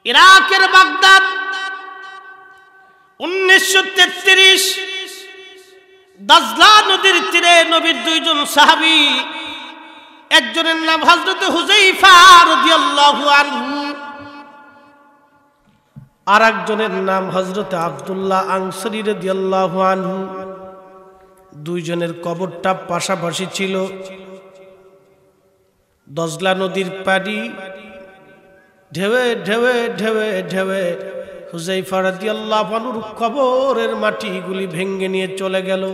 ইরাকের বাগদাদ 1933 দাজলা নদীর তীরে নবীর দুইজন সাহাবী, একজনের নাম হযরত হুযায়ফা রাদিয়াল্লাহু আনহু, আর একজনের নাম হযরত আব্দুল্লাহ আনসারী রাদিয়াল্লাহু আনহু। দুইজনের কবরটা পাশাপাশি ছিল। দজলা নদীর পানি ঢেউয়ে ঢেউয়ে ঢেউয়ে ঢেউয়ে হুযায়ফা রাদিয়াল্লাহু আনহুর কবরের মাটিগুলি ভেঙে নিয়ে চলে গেল।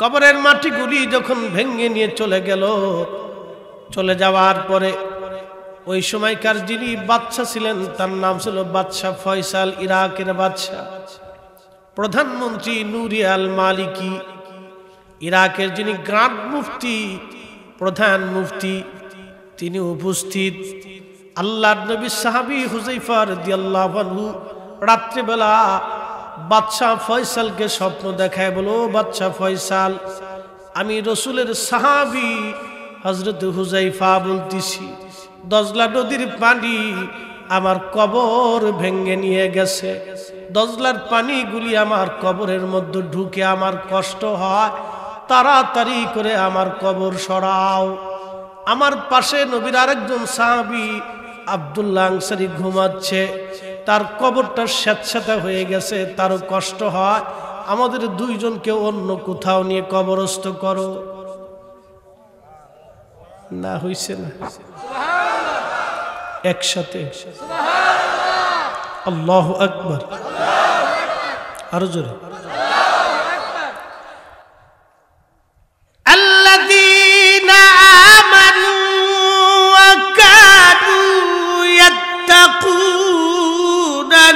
কবরের মাটিগুলি যখন ভেঙে নিয়ে চলে গেল, চলে যাওয়ার পরে ওই সময়কার যিনি বাদশা ছিলেন তার নাম ছিল বাদশা ফয়সাল, ইরাকের বাদশা। প্রধানমন্ত্রী নুরি আল মালিকি, ইরাকের যিনি গ্র্যান্ড মুফতি, প্রধান মুফতি, তিনি উপস্থিত। আল্লাহর নবী সাহাবী হুযায়ফা রাদিয়াল্লাহু আনহু রাত্রিবেলা বাদশা ফয়সালকে স্বপ্ন দেখায়, বলো বাদশা ফয়সাল, আমি রসুলের সাহাবী হযরত হুযায়ফা বলতেছি, দজলা নদীর পানি আমার কবর ভেঙে নিয়ে গেছে। দজলার পানিগুলি আমার কবরের মধ্যে ঢুকে আমার কষ্ট হয়, তাড়াতাড়ি করে আমার কবর সরাও। আমার পাশে নবীর আরেকজন সাহাবী আব্দুল্লাহ আনসারী ঘুমাচ্ছে, তার কবরটা স্যাঁতস্যাঁতে হয়ে গেছে, তারও কষ্ট হয়, আমাদের দুইজনকে অন্য কোথাও নিয়ে কবরস্থ করো। না হইছে না একসাথে আল্লাহু আকবার, আরো জোরে। আল্লাযীনা আমানু ওয়া কানু ইয়াত্তাকুনা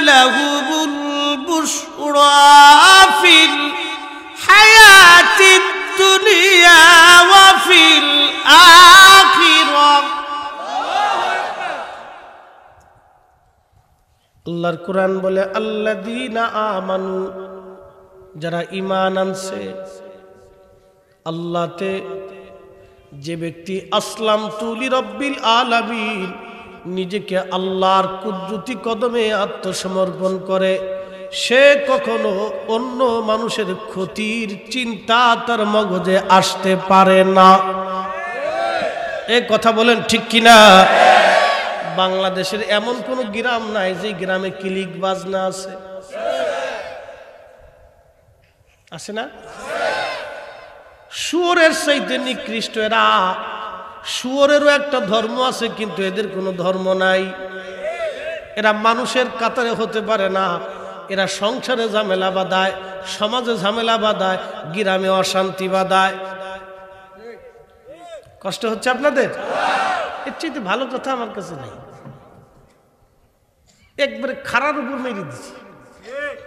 লাহুমুল বুশরা ফিল হায়াতিদ দুনিয়া ওয়া ফিল আখিরাহ। আল্লাহর কোরআন বলে আল্লাযীনা আমানু, যারা ঈমান আনছে আল্লাহতে, যে ব্যক্তি আসলামতু লিরাব্বিল আলামিন, নিজেকে আল্লাহর কুদরতি কদমে আত্মসমর্পণ করে, সে কখনো অন্য মানুষের ক্ষতির চিন্তা তার মগজে আসতে পারে না। এই কথা বলেন ঠিক কিনা? বাংলাদেশের এমন কোন গ্রাম নাই যে গ্রামে ক্লিক বাজনা আছে, আছে না? শুয়োরের চাইতে নিকৃষ্ট এরা। শুয়োরেরও একটা ধর্ম আছে, কিন্তু এদের কোনো ধর্ম নাই। এরা মানুষের কাতারে হতে পারে না। এরা সংসারে ঝামেলা বাঁধায়, সমাজে ঝামেলা বাঁধায়, গ্রামে অশান্তি বাঁধায়। কষ্ট হচ্ছে আপনাদের? এর চাইতে ভালো কথা আমার কাছে নাই। একবারে খাড়ার উপর মেরে দিচ্ছি,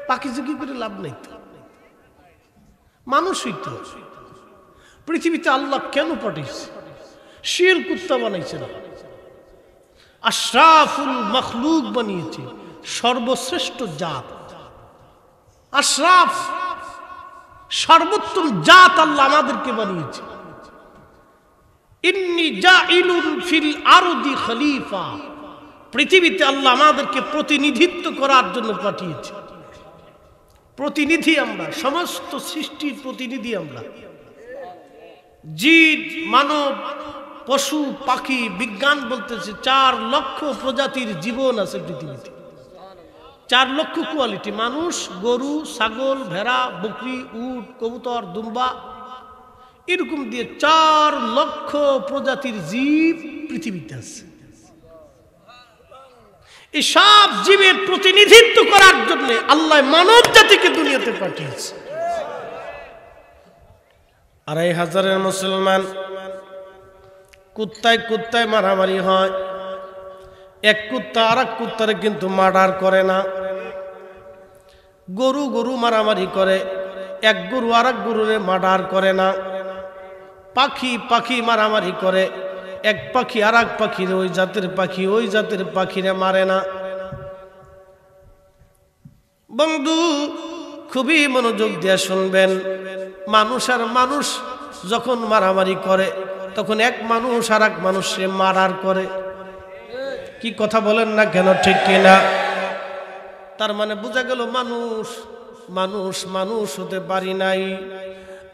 পাখি ঝুঁকি করে লাভ নেই তো। মানুষই তো পৃথিবীতে আল্লাহ কেন পাঠিয়েছে? শিয়াল কুত্তা বানাইছে না, আশরাফুল মখলুক বানিয়েছে, সর্বশ্রেষ্ঠ জাত, আশরাফ সর্বোত্তম জাত আল্লাহ আমাদেরকে বানিয়েছে। ইন্নী জাইলুন ফিল আরদি খলিফা, পৃথিবীতে আল্লাহ আমাদেরকে প্রতিনিধিত্ব করার জন্য পাঠিয়েছে। প্রতিনিধি আমরা, সমস্ত সৃষ্টির প্রতিনিধি আমরা। জিন, মানব, পশু, পাখি, বিজ্ঞান বলতেছে 4 লক্ষ প্রজাতির জীবন আছে পৃথিবীতে। 4 লক্ষ কোয়ালিটি, মানুষ, গরু, ছাগল, ভেড়া, বকরি, উট, কবুতর, দুম্বা, এরকম দিয়ে 4 লক্ষ প্রজাতির জীব পৃথিবীতে আছে। এই সব জীবের প্রতিনিধিত্ব করার জন্য আল্লাহ মানব জাতিকে দুনিয়াতে পাঠিয়েছে। 2500 মুসলমান, কুত্তায় কুত্তায় মারামারি হয়। এক কুত্তা আর এক কুত্তারে কিন্তু মার্ডার করে না। গরু গরু মারামারি করে, এক গরু আর এক গরুরে মার্ডার করে না। পাখি পাখি মারামারি করে, এক পাখি আর এক পাখির, ওই জাতের পাখি ওই জাতের পাখিরে মারে না। বন্ধু, খুবই মনোযোগ দিয়ে শুনবেন। মানুষ আর মানুষ যখন মারামারি করে, তখন এক মানুষ আর এক মানুষকে মার্ডার করে। কি কথা বলেন না কেন, ঠিক কিনা? তার মানে বোঝা গেল মানুষ মানুষ মানুষ হতে পারি নাই।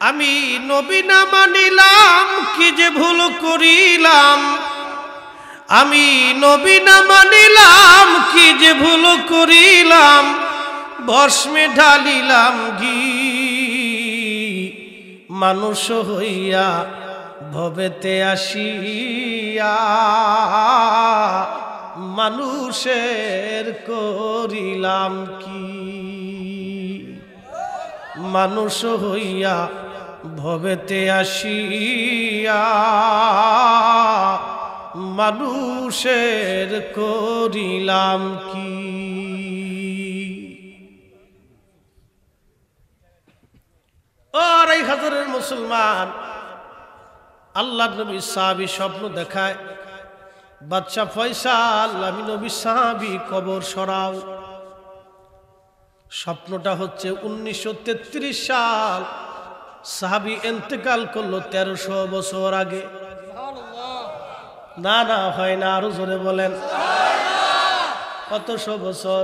আমি নবী না মানিলাম, কি যে ভুল করিলাম। আমি নবী না মানিলাম, কি যে ভুল করিলাম। ভস্মে ঢালিলাম ঘি, মানুষ হইয়া ভবেতে আসিয়া মানুষের করিলাম কি। মানুষ হইয়া ভবেতে আসিয়া মানুষের করিলাম কি। আড়াই হাজারের মুসলমান, আল্লাহ নবী সাহাবী স্বপ্ন দেখায়, বাদশা ফয়সাল আমি নবী সাহাবী কবর সরাও। স্বপ্নটা হচ্ছে 1933 সাল, সাহাবী ইন্তেকাল করলো 1300 বছর আগে। না না হয় না, আরো জোরে বলেন। কতশো বছর?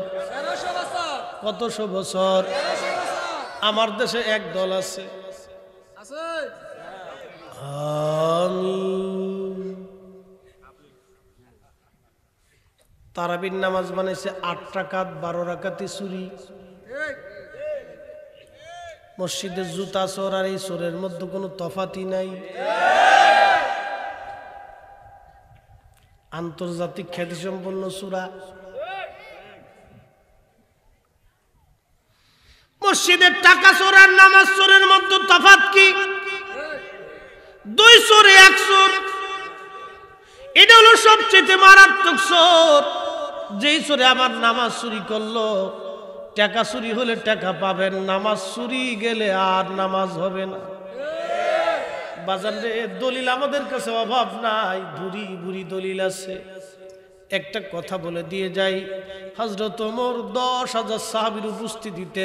কতশো বছর? আমার দেশে এক দল আছে, তারাবির নামাজ বানাইছে 8 রাকাত 12 রাকাতি চুরি। মসজিদের জুতা চোর আর এই চোরের মধ্যে কোনো তফাতই নাই। আন্তর্জাতিক খ্যাতিসম্পন্ন সূরা। মসজিদের টাকা চোর আর নামাজ চোরের মধ্যে তফাৎ কি? 2 চোরে 1 চোর। এটা হলো সবচেয়ে মারাত্মক চোর। যেই চোরে আমার নামাজ চুরি করলো, টাকা চুরি হলে টাকা পাবেন, নামাজ চুরি গেলে আর নামাজ হবে না। বাজান রে, দলিল আমাদের কাছে অভাব নাই, বুড়ি বুড়ি দলিল আছে। একটা কথা বলে দিয়ে যাই, হযরত ওমর 10,000 সাহাবীর উপস্থিতিতে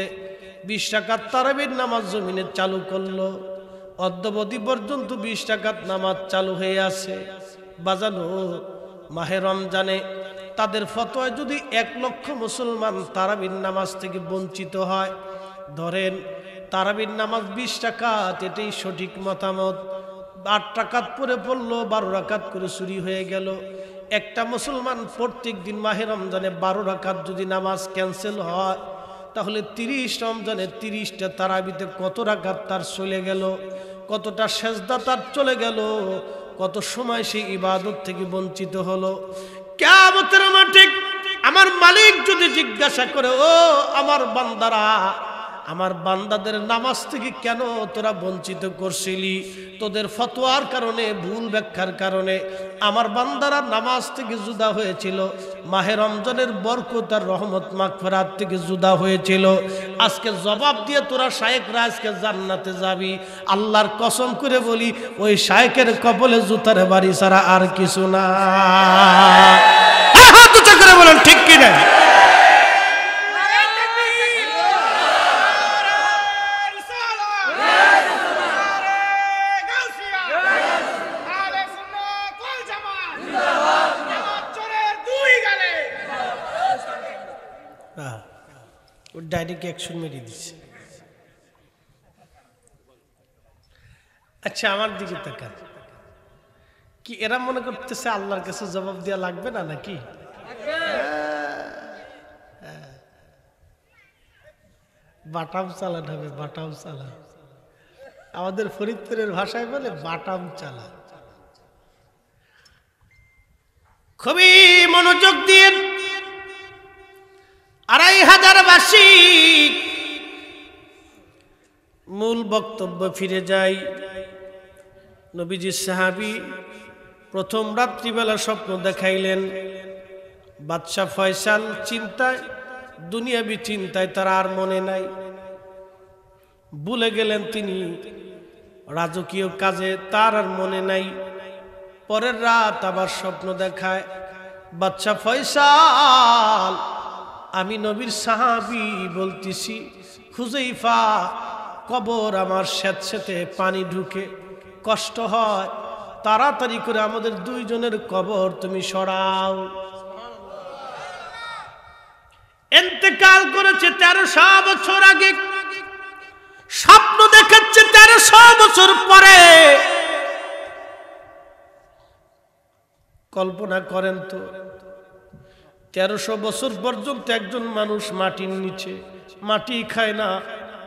20 রাকাত তারাবির নামাজ জমিনে চালু করলো। অদ্যাবধি পর্যন্ত 20 রাকাত নামাজ চালু হয়ে আছে। বাজানো মাহে রমজানে তাদের ফতোয়ায় যদি 1 লক্ষ মুসলমান তারাবির নামাজ থেকে বঞ্চিত হয়, ধরেন তারাবির নামাজ 20 রাকাত, এটাই সঠিক মতামত। 8 রাকাত পরে পড়লো, 12 রাকাত করে চুরি হয়ে গেল। একটা মুসলমান প্রত্যেক দিন মাহে রমজানে 12 রাকাত যদি নামাজ ক্যান্সেল হয়, তাহলে 30 রমজানে 30টা তারাবিতে কত রাকাত তার চলে গেল, কতটা সেজদা তার চলে গেল, কত সময় সেই ইবাদত থেকে বঞ্চিত হলো। কিয়ামতের মাঠে আমার মালিক যদি জিজ্ঞাসা করে, ও আমার বান্দারা, আমার বান্দাদের নামাজ থেকে কেন তোরা বঞ্চিত করছিলি? তোদের ফতোয়ার কারণে, ভুল ব্যাখ্যার কারণে আমার বান্দারা নামাজ থেকে জুদা হয়েছিল, মাহে রমজানের বরকত আর রহমত মাগফিরাত থেকে জুদা হয়েছিল। আজকে জবাব দিয়ে তোরা শায়েখরা আজকে জান্নাতে যাবি। আল্লাহর কসম করে বলি, ওই শায়েখের কপালে জুতার বাড়ি ছাড়া আর কিছু না। হাত উঁচু করে বলেন ঠিক কিনা? ডাইরেক্ট অ্যাকশন মেরে দিচ্ছে। আচ্ছা, আমার দিকে তাকান। কি এরা মনে করতেছে আল্লাহর কাছে জবাব দেওয়া লাগবে না নাকি? বাটাম চালান হবে, বাটাম চালান। আমাদের ফরিদপুরের ভাষায় বলে বাটাম চালান। খুবই মনোযোগ দিয়ে 2,500 বাসী মূল বক্তব্য ফিরে যাই। নবীজির সাহাবী প্রথম রাত্রিবেলা স্বপ্ন দেখাইলেন। বাদশা ফয়সাল চিন্তায়, দুনিয়াবি চিন্তায় তার আর মনে নাই, ভুলে গেলেন তিনি। রাজকীয় কাজে তার আর মনে নাই। পরের রাত আবার স্বপ্ন দেখায়, বাদশা ফয়সাল আমি নবীর সাহাবী বলতেছি, হুযায়ফা কবর আমার স্যাঁতস্যাঁতে পানি ঢুকে কষ্ট হয়, তাড়াতাড়ি করে আমাদের 2 জনের কবর তুমি সরাও। ইন্তেকাল করেছে 1300 বছর আগে, স্বপ্ন দেখাচ্ছে 1300 বছর পরে। কল্পনা করেন তো 1300 বছর পর্যন্ত একজন মানুষ মাটির নিচে, মাটি খায় না,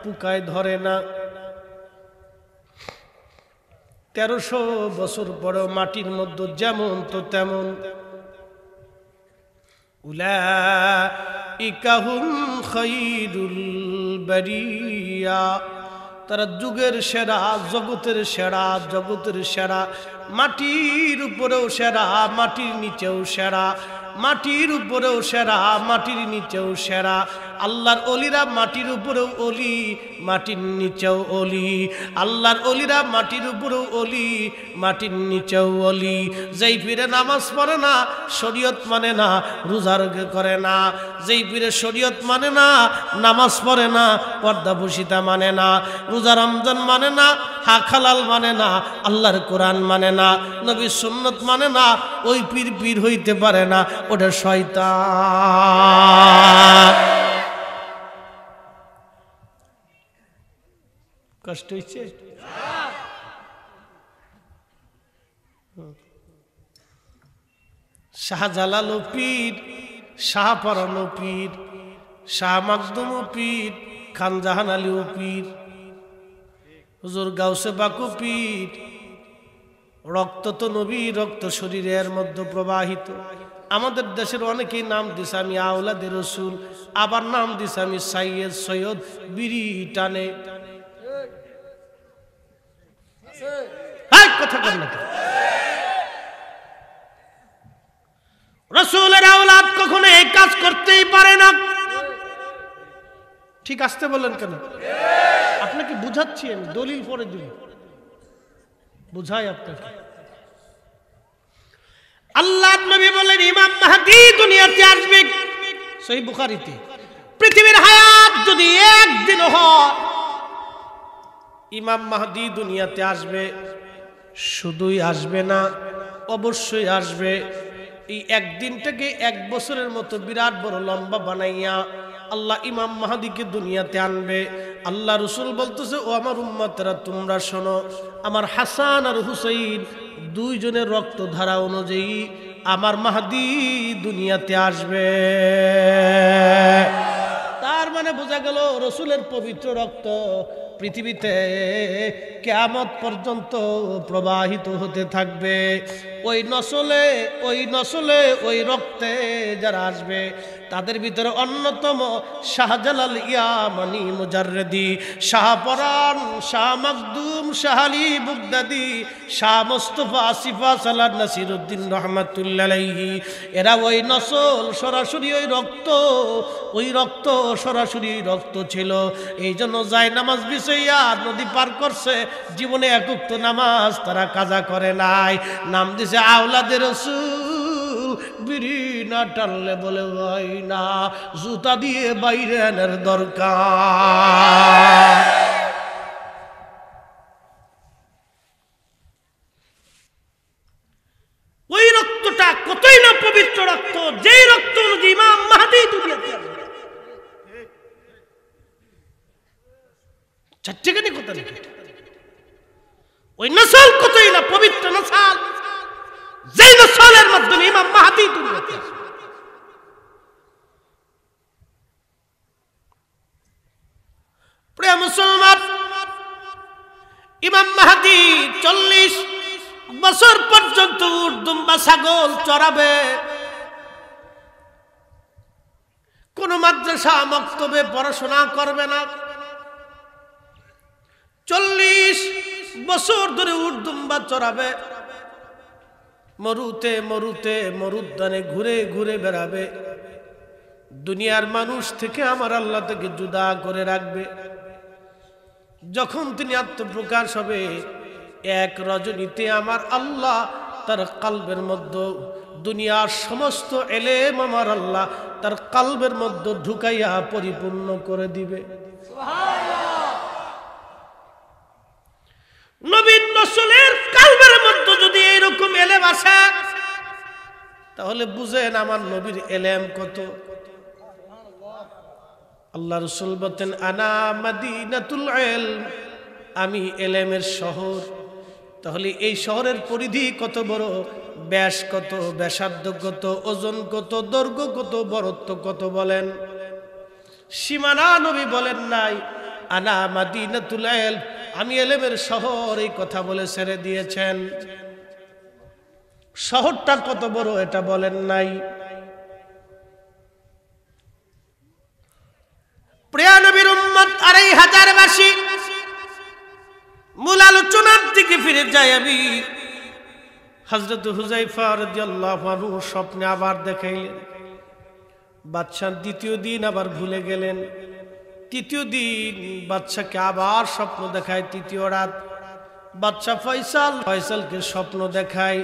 পোকায় ধরে না। 1300 বছর পরেও মাটির মধ্যে যেমন তো তেমন। উলাইকা হুম খায়রুল বারিয়া, তারা যুগের সেরা, জগতের সেরা, জগতের সেরা। মাটির উপরেও সেরা, মাটির নিচেও সেরা, মাটির উপরেও সেরা, মাটির নিচেও সেরা। আল্লাহর অলিরা মাটির উপরেও অলি, মাটির নিচেও অলি। আল্লাহর অলিরা মাটির উপরেও অলি, মাটির নিচেও অলি। যেই পীরে নামাজ পড়ে না, শরীয়ত মানে না, রোজা করে না, যেই পীরে শরীয়ত মানে না, নামাজ পড়ে না, পর্দাবসিতা মানে না, রোজা রমজান মানে না, হালাল মানে না, আল্লাহর কোরআন মানে না, নবীর সুন্নত মানে না, ওই পীর পীর হইতে পারে না, ওটা শয়তান। কষ্ট হচ্ছে? শাহজালাল পীর, শাহপরান পীর, শাহ মাকদুম পীর, খানজাহান আলী পীর, হুজুর গাউসে বাকু পীর। রক্ত তো নবী, রক্ত শরীরের মধ্যে প্রবাহিত। আমাদের দেশের অনেকেই নাম দিছে আমি আওলাদে রসুল, আবার নাম দিছে আমি সাইয়েদ সৈয়দ, বিড়ি টানে। কথা বল না, রসুলের আওলাদ কখনো এই কাজ করতেই পারে না। ঠিক আসতে বললেন কেন? আপনাকে বুঝাচ্ছি, আমি দলিল পরে দিব, বুঝাই আপনাকে। আল্লাহর নবী বলেন ইমাম মাহদী দুনিয়াতে আসবে, সহিহ বুখারীতে। পৃথিবীর হায়াত যদি একদিন হয়, ইমাম মাহদী দুনিয়াতে আসবে। শুধুই আসবে না, অবশ্যই আসবে। এই একদিনটাকে 1 বছরের মতো বিরাট বড় লম্বা বানাইয়া আল্লাহ ইমাম মাহদীকে দুনিয়াতে আনবে। আল্লাহ রসুল বলতেছে, ও আমার উম্মতেরা তোমরা শোনো, আমার হাসান আর হুসাইন দুইজনের রক্ত ধারা অনুযায়ী আমার মাহদী দুনিয়াতে আসবে। তার মানে বোঝা গেল রসুলের পবিত্র রক্ত পৃথিবীতে কিয়ামত পর্যন্ত প্রবাহিত হতে থাকবে। ওই নসলে ওই রক্তে যারা আসবে তাদের ভিতরে অন্যতম শাহজালাল ইয়ামানি মুজাররিদি, শাহপরান, শাহ মাকদুম, শাহ আলী বুগদাদি, শাহ মুস্তাফা আসিফা সালাহ নাসিরউদ্দিন রহমাতুল্লাহ আলাইহি। এরা ওই নসল, সরাসরি ওই রক্ত সরাসরি রক্ত ছিল। এই জন্য যায় নামাজ বিছাইয়া নদী পার করছে, জীবনে এক ওয়াক্ত নামাজ তারা কাজা করে নাই। নাম দিছে আওলাদে রসুল। বিড়ি না টানলে বলে হয় না, জুতা দিয়ে বাইরে আনার দরকার। ওই রক্তটা কতই না পবিত্র রক্ত, যেই রক্ত অনুযায়ী ইমাম মাহদী দুনিয়াতে আসবে। চারটিখানি কথা লিখে, ওই নসল কতই না পবিত্র নসল, যেই নসলের মাধ্যমে ইমাম মাহদী দুনিয়াতে আসবে। প্রিয় মুসলমান, ইমাম মাহদী 40 বছর পর্যন্ত উট দুম্বা ছাগল চড়াবে। কোন মাদ্রাসা মক্তবে পড়াশোনা করবে না। 40 বছর ধরে উট দুম্বা চড়াবে। মরুদ্যানে ঘুরে ঘুরে বেড়াবে। দুনিয়ার মানুষ থেকে আমার আল্লাহ থেকে জুদা করে রাখবে। যখন তিনি আত্মপ্রকাশ হবে, এক রজনীতে আমার আল্লাহ তার কলবের মধ্যে দুনিয়ার সমস্ত এলেম আমার আল্লাহ তার কলবের মধ্যে ঢুকাইয়া পরিপূর্ণ করে দিবে। নবীর নসলের কলবের মধ্যে যদি এরকম এলেম আসে, তাহলে বুঝেন আমার নবীর এলেম কত। আল্লাহ রাসূল বলেন আনা মাদিনাতুল ইলম, আমি ইলমের শহর। তাহলে এই শহরের পরিধি কত বড়, ব্যাস কত, ব্যাসার্ধ কত, ওজন কত, দৈর্ঘ্য কত, বরত্ব কত বলেন। সীমানা নবী বলেন নাই আনা মাদিনাতুল ইলম, আমি ইলমের শহর, এই কথা বলে ছেড়ে দিয়েছেন। শহরটা কত বড় এটা বলেন নাই। প্রিয় নবীর উম্মত ২৫০০ বাসী, মূল আলোচনার দিকে ফিরে যাই আমি। হযরত হুযায়ফা রাদিয়াল্লাহু আনহু স্বপ্নে আবার দেখাইলেন। বাদশার দ্বিতীয় দিন আবার ভুলে গেলেন। তৃতীয় দিন বাদশাকে আবার স্বপ্ন দেখায়। তৃতীয় রাত বাদশা ফয়সালকে স্বপ্ন দেখায়,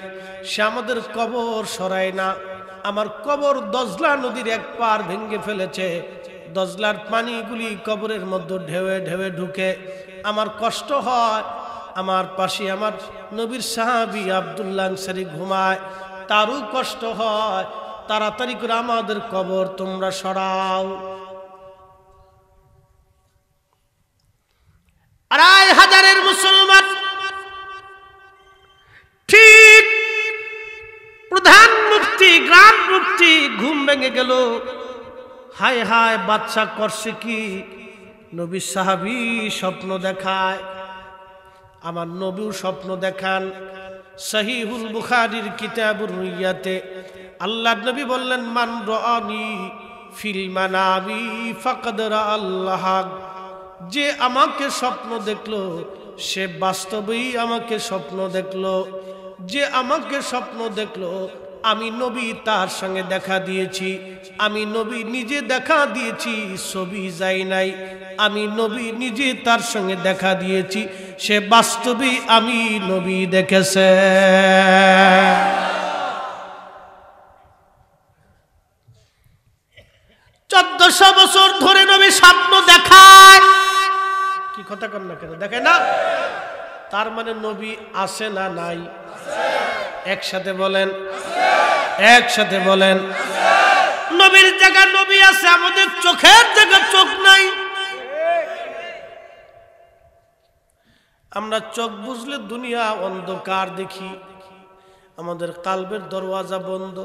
সে আমাদের কবর সরায় না। আমার কবর দজলা নদীর এক পার ভেঙে ফেলেছে, দজলার পানিগুলি কবরের মধ্যে ঢেউে ঢেউে ঢুকে। আমার কষ্ট হয়। আমার পাশে আমার নবীর সাহাবী আব্দুল্লাহ আনসারী ঘুমায়, তারও কষ্ট হয়। তাড়াতাড়ি করে আমাদের কবর তোমরা সরাও। ২৫০০ মুসলমান, ঠিক প্রধান মুফতি, গ্রাম মুফতি ঘুম ভেঙে গেল। হায় হায়, বাদশা করছে কি? নবী সাহাবী স্বপ্ন দেখায়, আমার নবীও স্বপ্ন দেখান। সহিহুল বুখারীর কিতাবুর রুইয়াতে আল্লাহ নবী বললেন মান রাআনি ফিল মানামি ফাকাদ রাআল্লাহ, যে আমাকে স্বপ্ন দেখলো সে বাস্তবেই আমাকে স্বপ্ন দেখলো। যে আমাকে স্বপ্ন দেখলো আমি নবী তার সঙ্গে দেখা দিয়েছি। আমি নবী নিজে দেখা দিয়েছি, ছবি যাই নাই। আমি নবী নিজে তার সঙ্গে দেখা দিয়েছি, সে বাস্তবেই আমি নবী দেখেছে। ১৪০০ বছর ধরে নবী স্বপ্ন দেখায়। কি কথা কন না কেন, দেখে না? তার মানে নবী আছে না নাই? একসাথে বলেন, একসাথে বলেন। নবীর জায়গা নবী আছে, আমাদের চোখের জায়গা চোখ নাই। আমরা চোখ বুঝলে দুনিয়া অন্ধকার দেখি, আমাদের কালবের দরওয়াজা বন্ধ।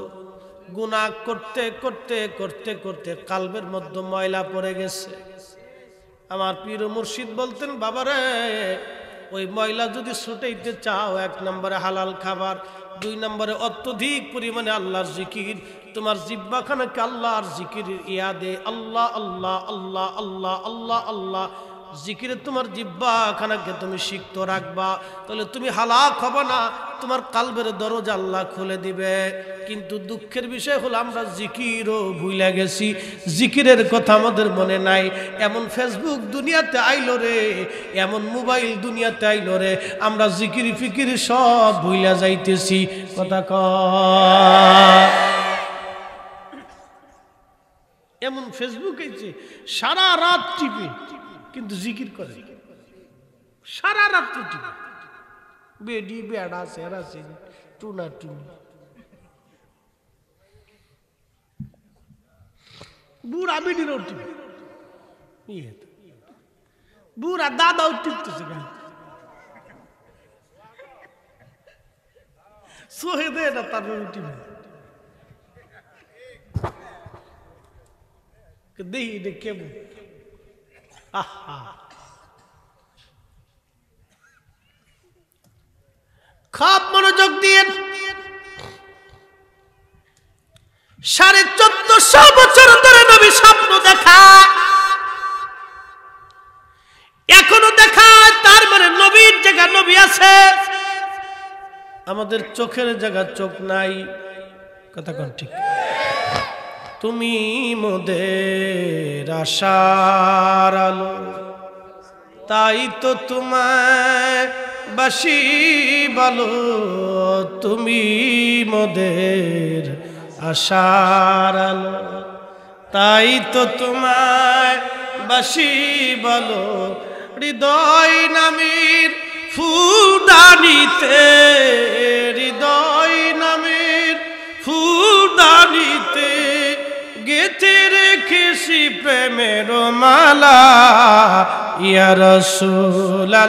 গুনাহ করতে করতে করতে করতে কালবের মধ্যে ময়লা পড়ে গেছে। আমার পীর মুর্শিদ বলতেন বাবারে, ওই ময়লা যদি ছুটাইতে চাও, ১ নম্বরে হালাল খাবার, ২ নম্বরে অত্যধিক পরিমাণে আল্লাহর জিকির। তোমার জিহ্বাখানাকে আল্লাহর জিকিরের ইয়াদে আল্লাহ আল্লাহ আল্লাহ আল্লাহ আল্লাহ আল্লাহ জিকিরে তোমার জিহ্বাখানাকে তুমি সিক্ত রাখবা, তাহলে তুমি হালাক হবে না, তোমার কালবের দরজা আল্লাহ খুলে দিবে। কিন্তু দুঃখের বিষয় হলো আমরা জিকিরও ভুলে গেছি, জিকিরের কথা আমাদের মনে নাই। এমন ফেসবুক দুনিয়াতে আইলো রে, এমন মোবাইল দুনিয়াতে আইলো রে, আমরা জিকির ফিকির সব ভুলে যাইতেছি। কথা কয়, এমন ফেসবুক হয়েছে সারা রাত টিপে কিন্তু জিকির করে, সারা রাত্র টিপে। বেডি বেড়া সেরা সেরি টুনা টুনি, বুড়া বেডিরও টিপে, বুড়া দাদাও টিপতেছে গান সোহে দে না, তারপর টিপে দেখি দে কেমন। আহা, খুব মনোযোগ দিয়ে ১৪৫০ বছর ধরে নবী স্বপ্ন দেখায়, এখনো দেখায়। তার মানে নবীর জায়গা নবী আছে, আমাদের চোখের জায়গা চোখ নাই। কথা কোন ঠিক? তুমি মোদের আশার আলো, তাই তো তোমায় বাসি বলো। তুমি মোদের আশার আলো, তাই তো তোমায় বাসি বলো। হৃদয় নামের ফুলদানিতে, হৃদয় নামের ফুলদানিতে গেঁথে রেখে রেখেছি প্রেমের মালা ইয়া রাসূলুল্লাহ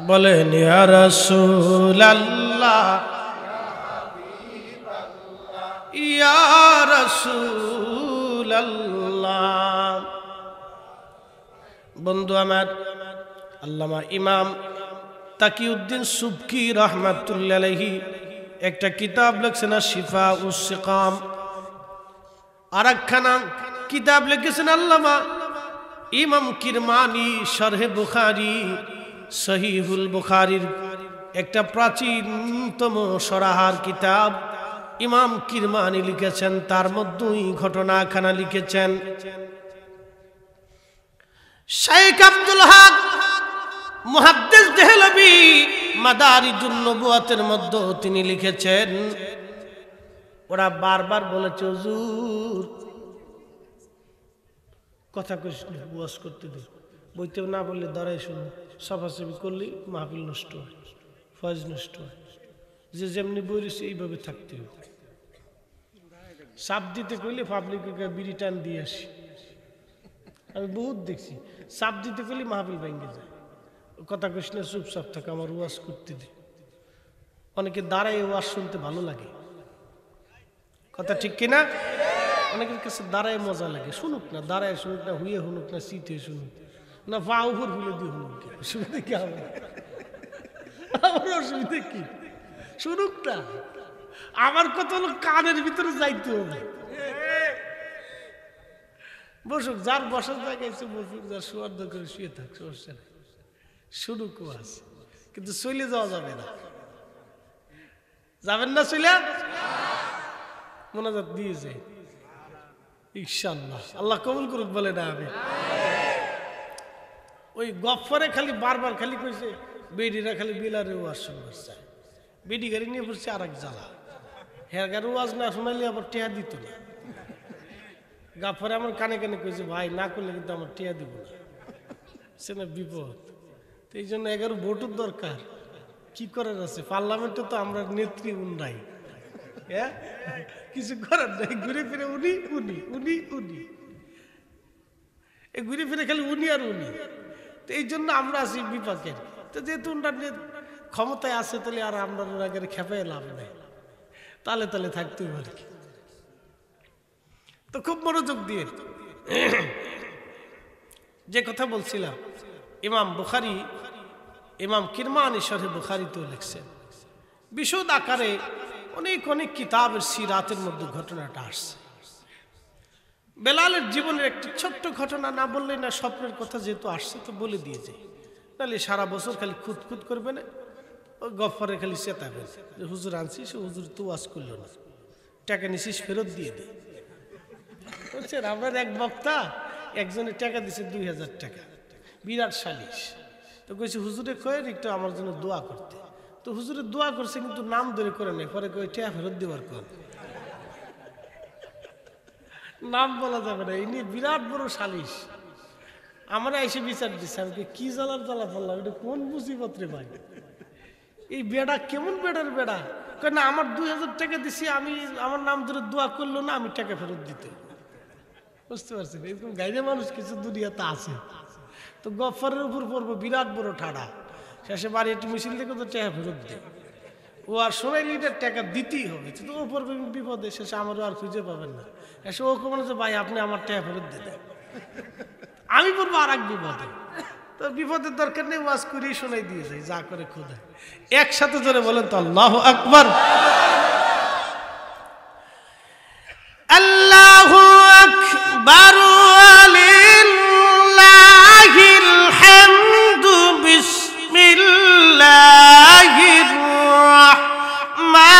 বলেন ইয়া রাসূলুল্লাহ ইয়া রাসূলুল্লাহ। বন্ধু আমার, আল্লামা ইমাম তাকিউদ্দিন সুবকি রাহমাতুল্লাহি আলাইহি একটা কিতাব লিখছেন শিফাউস সিকাম। আরেকখানা কিতাব লিখেছেন আল্লামা ইমাম কিরমানি শরহে বুখারী, সহিহুল বুখারীর একটা প্রাচীনতম সরাহার কিতাব ইমাম কিরমানি লিখেছেন। তার মধ্যেই ঘটনাখানা লিখেছেন শেখ আব্দুল হক মুহাদ্দিস দেহলভী মাদারিজুন নবুয়াতের মধ্যে তিনি লিখেছেন, ওরা বারবার বলেছে হুজুর কথা কইস না, ওয়াজ করতে দে, বইতে না বললে দাঁড়ায় শুনো, সাফাসাফি করলে মাহফিল নষ্ট হয়, ফয়েজ নষ্ট হয়। যে যেমনি বলেছে এইভাবে থাকতে হবে। চাপ দিতে কইলে পাবলিককে বিড়ি টান দিয়ে আসি, আমি বহুত দেখছি। চাপ দিতে কইলে মাহফিল ভেঙে যায়। কথা কইস না, চুপচাপ থাকে, আমার ওয়াজ করতে দে। অনেকে দাঁড়ায় ওয়াজ শুনতে ভালো লাগে, কথা ঠিক কিনা? অনেকের কাছে দাঁড়ায় মজা লাগে, শুনুক না, দাঁড়ায় শুনুক না, হুয়ে শুনুক না, সিটে শুনুক না, পা উপর হুলে দিয়ে শুনুক, অসুবিধা কি হবে? আমার অসুবিধা কি? শুনুক না। আমার কথা হলো কানের ভিতরে যাইতে হবে। বসুক, যার বসার জায়গায় এসে বসুক, যার শোয়ার দরকার শুয়ে থাক, সমস্যা নেই, শুনুক ওয়াজ। কিন্তু চলে যাওয়া যাবে না, যাবেন না চলে, মোনাজাত দিয়ে যায় ইনশাআল্লাহ, আল্লাহ কবুল করুক বলে না। আমি ওই গফরে খালি বারবার খালি কইছে বেডিরা খালি বিলারে ওয়াজ শুনবার চায়, বেডি গাড়ি নিয়ে পড়ছে আর এক জ্বালা, হ্যাঁ গাড়ি ওয়াজ না শোনাইলে আবার টেহা দিত না। গাফরে আমার কানে কানে কইছে ভাই না করলে কিন্তু আমার টেহা দিব না, সে না বিপদ। তো এই জন্য 11 ভোটের দরকার, কি করার আছে? পার্লামেন্টে তো আমরা নেত্রী উন্নাই, হ্যাঁ কিছু করার নাই, ঘুরে ফিরে উনি উনি উনি উনি, এই ঘুরে ফিরে খালি উনি আর উনি। তো এই জন্য আমরা আছি বিপাকের। তো যেহেতু ওনার ক্ষমতায় আছে, তাহলে আর আমরা ওনাকে খেপায় লাভ নেই, তালে তালে থাকতে পারি। তো খুব মনোযোগ দিয়ে যে কথা বলছিলাম, ইমাম বুখারী, ইমাম কিরমানি শরহে বুখারীতেও লিখছেন, বিশদ আকারে অনেক অনেক কিতাবের সিরাতের মধ্যে ঘটনাটা আসছে। বেলালের জীবনের একটি ছোট্ট ঘটনা না বললে না, স্বপ্নের কথা যেহেতু আসছে তো বলে দিয়ে যায়, তাহলে সারা বছর খালি খুঁতখুত করবে না, ওই গফরে খালি চেতাবে যে হুজুর আনছি, সে হুজুর তো ওয়াজ করলো না, টাকা নিছিস ফেরত দিয়ে দে। বুঝছেন, আপনার এক বক্তা একজনের টাকা দিছে 2000 টাকা, বিরাট সালিশ। তো কইছে হুজুরে কয়েন একটু আমার জন্য দোয়া করতে। তো হুজুরে দোয়া করছে কিন্তু নাম ধরে করে নাই, পরে কই টাকা ফেরত দেওয়ার কর, নাম বলা যাবে না। এই নিয়ে বিরাট বড় সালিশ। আমরা এসে বিচার দিচ্ছি, আমি কি জ্বালার জ্বালা পড়লাম, এটা কোন মুসিবত রে ভাই, এই বেড়া কেমন বেড়ার বেড়া? কেন আমার 2000 টাকা দিছি, আমি আমার নাম ধরে দোয়া করলো না, আমি টাকা ফেরত দিতে। বুঝতে পারছেন, এরকম গাইরে মানুষ কিছু দুনিয়াতে আছে। তো গফরের উপর পড়বো বিরাট বড় ঠাড়া, শেষে বাড়ি একটু মিছিল দেখে তো টাকা ফেরত দেয়। ও আর সোনাই লিটার টাকা দিতেই হবে, তো ও পড়বে বিপদে, শেষে আমারও আর খুঁজে পাবেন না। এসে ও কেমন যে ভাই আপনি আমার টাকা ফেরত দিতেন, আমি পড়বো আর এক বিপদে। তো বিপদের দরকার নেই, ওয়াজ করেই শোনাই দিয়ে যায়, যা করে খোদা। একসাথে ধরে বলেন তো আল্লাহু আকবার। আল্লাহু আকবার ওয়ালিল্লাহিল হামদু, বিসমিল্লাহির রাহমানির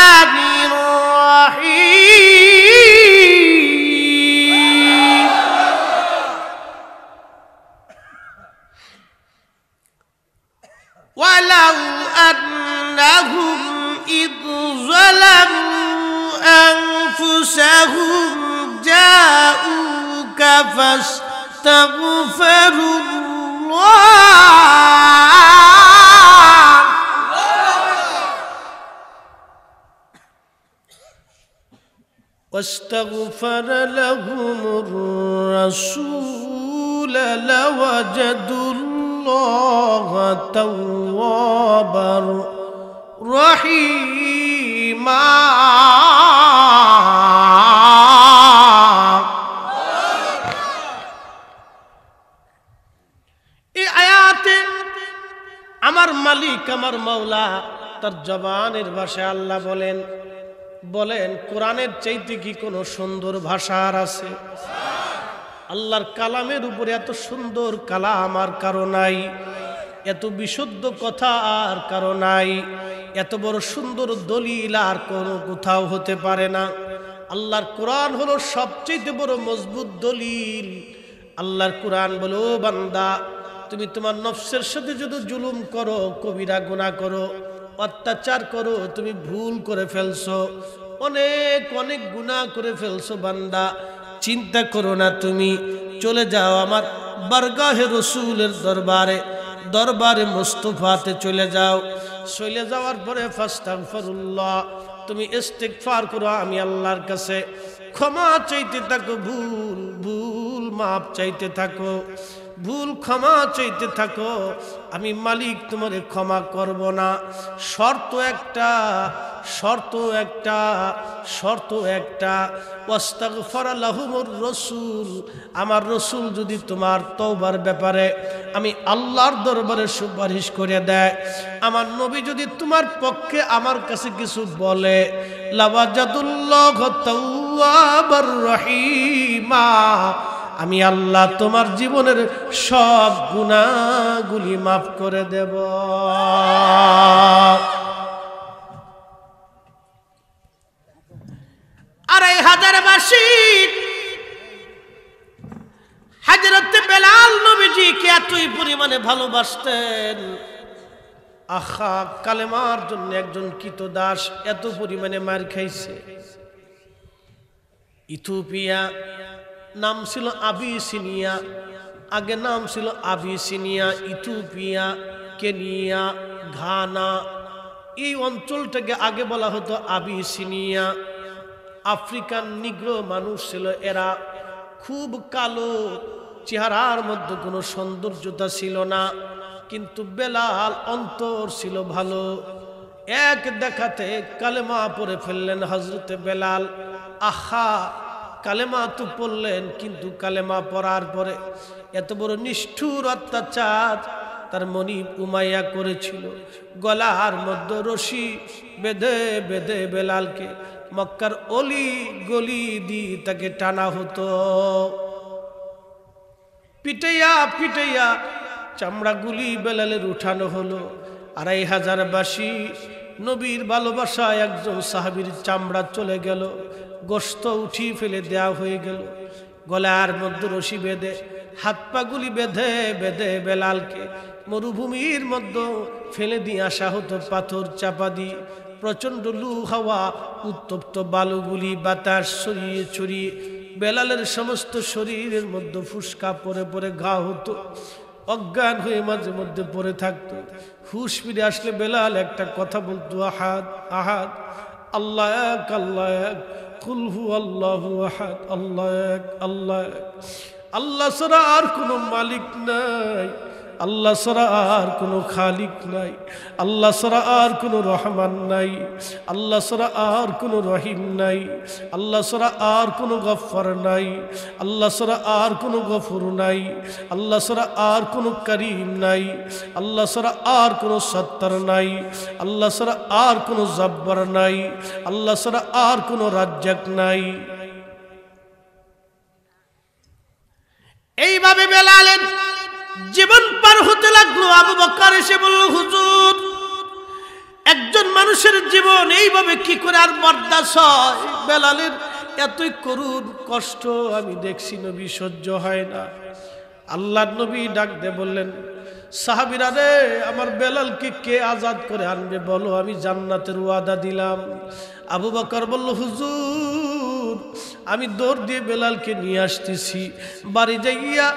রাহিম। ওয়ালাউ আন্নাহুম ইয যালামু أنفسهم جاءوك فاستغفروا الله واستغفر لهم الرسول لوجدوا الله توابا رحيما এই আয়াতে আমার মালিক আমার মাওলা তার জবানের ভাষায় আল্লাহ বলেন কোরআনের চাইতে কি কোনো সুন্দর ভাষা আর আছে? আল্লাহর কালামের উপরে এত সুন্দর কালাম আর কারো নাই, এত বিশুদ্ধ কথা আর কারো নাই, এত বড় সুন্দর দলিল আর কোনো কোথাও হতে পারে না। আল্লাহর কোরআন হলো সবচেয়ে বড় মজবুত দলিল। আল্লাহর কোরআন বলো, ও বান্দা, তুমি তোমার নফসের সাথে যদি জুলুম করো, কবিরা গুনাহ করো, অত্যাচার করো, তুমি ভুল করে ফেলছো, অনেক অনেক গুনাহ করে ফেলছো বান্দা, চিন্তা করো না, তুমি চলে যাও আমার বারগাহে রসুলের দরবারে মুস্তাফাতে চলে যাও। চলে যাওয়ার পরে ফাস্তাগফিরুল্লাহ, তুমি ইস্তিগফার করো, আমি আল্লাহর কাছে ক্ষমা চাইতে থাকো, ভুল মাপ চাইতে থাকো, ভুল ক্ষমা চাইতে থাকো, আমি মালিক তোমারে ক্ষমা করব না। শর্ত একটা ওয়াস্তাগফার লাহুমুর রাসূল, আমার রাসূল যদি তোমার তওবার ব্যাপারে আমি আল্লাহর দরবারে সুপারিশ করে দেয়, আমার নবী যদি তোমার পক্ষে আমার কাছে কিছু বলে, লাওয়াজাদুল্লাহু তাওয়াবার রহিমা, আমি আল্লাহ তোমার জীবনের সব গুনাহগুলি মাফ করে দেব। আর এই হাজারবাসী হযরত বেলাল নবীজিকে এতই পরিমাণে ভালোবাসতেন, আহা, কালেমার জন্য একজন কৃতদাস এত পরিমাণে মার খাইছে। ইথিওপিয়া নাম ছিল আবিসিনিয়া, আগে নাম ছিল আবিসিনিয়া, ইথিওপিয়া, কেনিয়া, ঘানা, এই অঞ্চলটাকে আগে বলা হতো আবিসিনিয়া। আফ্রিকান নিগ্রো মানুষ ছিল এরা, খুব কালো, চেহারার মধ্যে কোনো সৌন্দর্যতা ছিল না, কিন্তু বেলাল অন্তর ছিল ভালো। এক দেখাতে কালেমা পড়ে ফেললেন হযরতে বেলাল। আহা, কালেমা তো পড়লেন, কিন্তু কালেমা পড়ার পরে এত বড় নিষ্ঠুর অত্যাচার তার মনিব উমাইয়া করেছিল। গলার মধ্যে রশি বেঁধে বেঁধে বেলালকে মক্কার অলি গলি দিয়ে তাকে টানা হতো। পিটাইয়া পিটাইয়া চামড়াগুলি বেলালের উঠানো হলো। ২৫০০ বাসী নবীর ভালোবাসায় একজন সাহাবীর চামড়া চলে গেল, গোশত উঠিয়ে ফেলে দেয়া হয়ে গেল। গলার মধ্যে রশি বেঁধে, হাত পাগুলি বেঁধে বেঁধে বেলালকে মরুভূমির মধ্যে ফেলে দিয়ে আসা হতো, পাথর চাপা দিয়ে। প্রচণ্ড লু হাওয়া, উত্তপ্ত বালুগুলি বাতাস ছড়িয়ে ছড়িয়ে বেলালের সমস্ত শরীরের মধ্যে ফুসকা পরে পরে ঘা হতো। অজ্ঞান হয়ে মাঝে মধ্যে পড়ে থাকতো। হুশ ফিরে আসলে বেলাল একটা কথা বলতো, আহাদ আহাদ, আল্লাহ এক, আল্লাহ এক, কুল হু আল্লাহু আহাদ, আল্লাহ এক, আল্লাহ এক। আল্লাহ ছাড়া আর কোনো মালিক নাই, আল্লাহ ছাড়া আর কোনো খালিক নাই, আল্লাহ ছাড়া আর কোনো রহমান নাই, আল্লাহ ছাড়া আর কোনো রহিম নাই, আল্লাহ ছাড়া আর কোনো গফফার নাই, আল্লাহ ছাড়া আর কোনো গফুর নাই, আল্লাহ ছাড়া আর কোনো করিম নাই, আল্লাহ ছাড়া আর কোনো সত্তার নাই, আল্লাহ ছাড়া আর কোনো জব্বার নাই, আল্লাহ ছাড়া আর কোনো রাজ্জাক নাই। এইভাবে বেলালের জীবন পার হতে লাগলো। আবু বকর এসে বলল, হুজুর, একজন মানুষের জীবন এইভাবে কি করে আর বরদাস্ত হয়? বেলালের এতই করুণ কষ্ট আমি দেখছি নবী, সহ্য হয় না। আল্লাহর নবী ডাক দিয়ে বললেন, সাহাবীরা রে, আমার বেলালকে কে আজাদ করে আনবে বলো, আমি জান্নাতের ওয়াদা দিলাম। আবু বকর বলল, হুজুর, আমি দৌড় দিয়ে বেলালকে নিয়ে আসতেছি। বাড়ি যাইয়া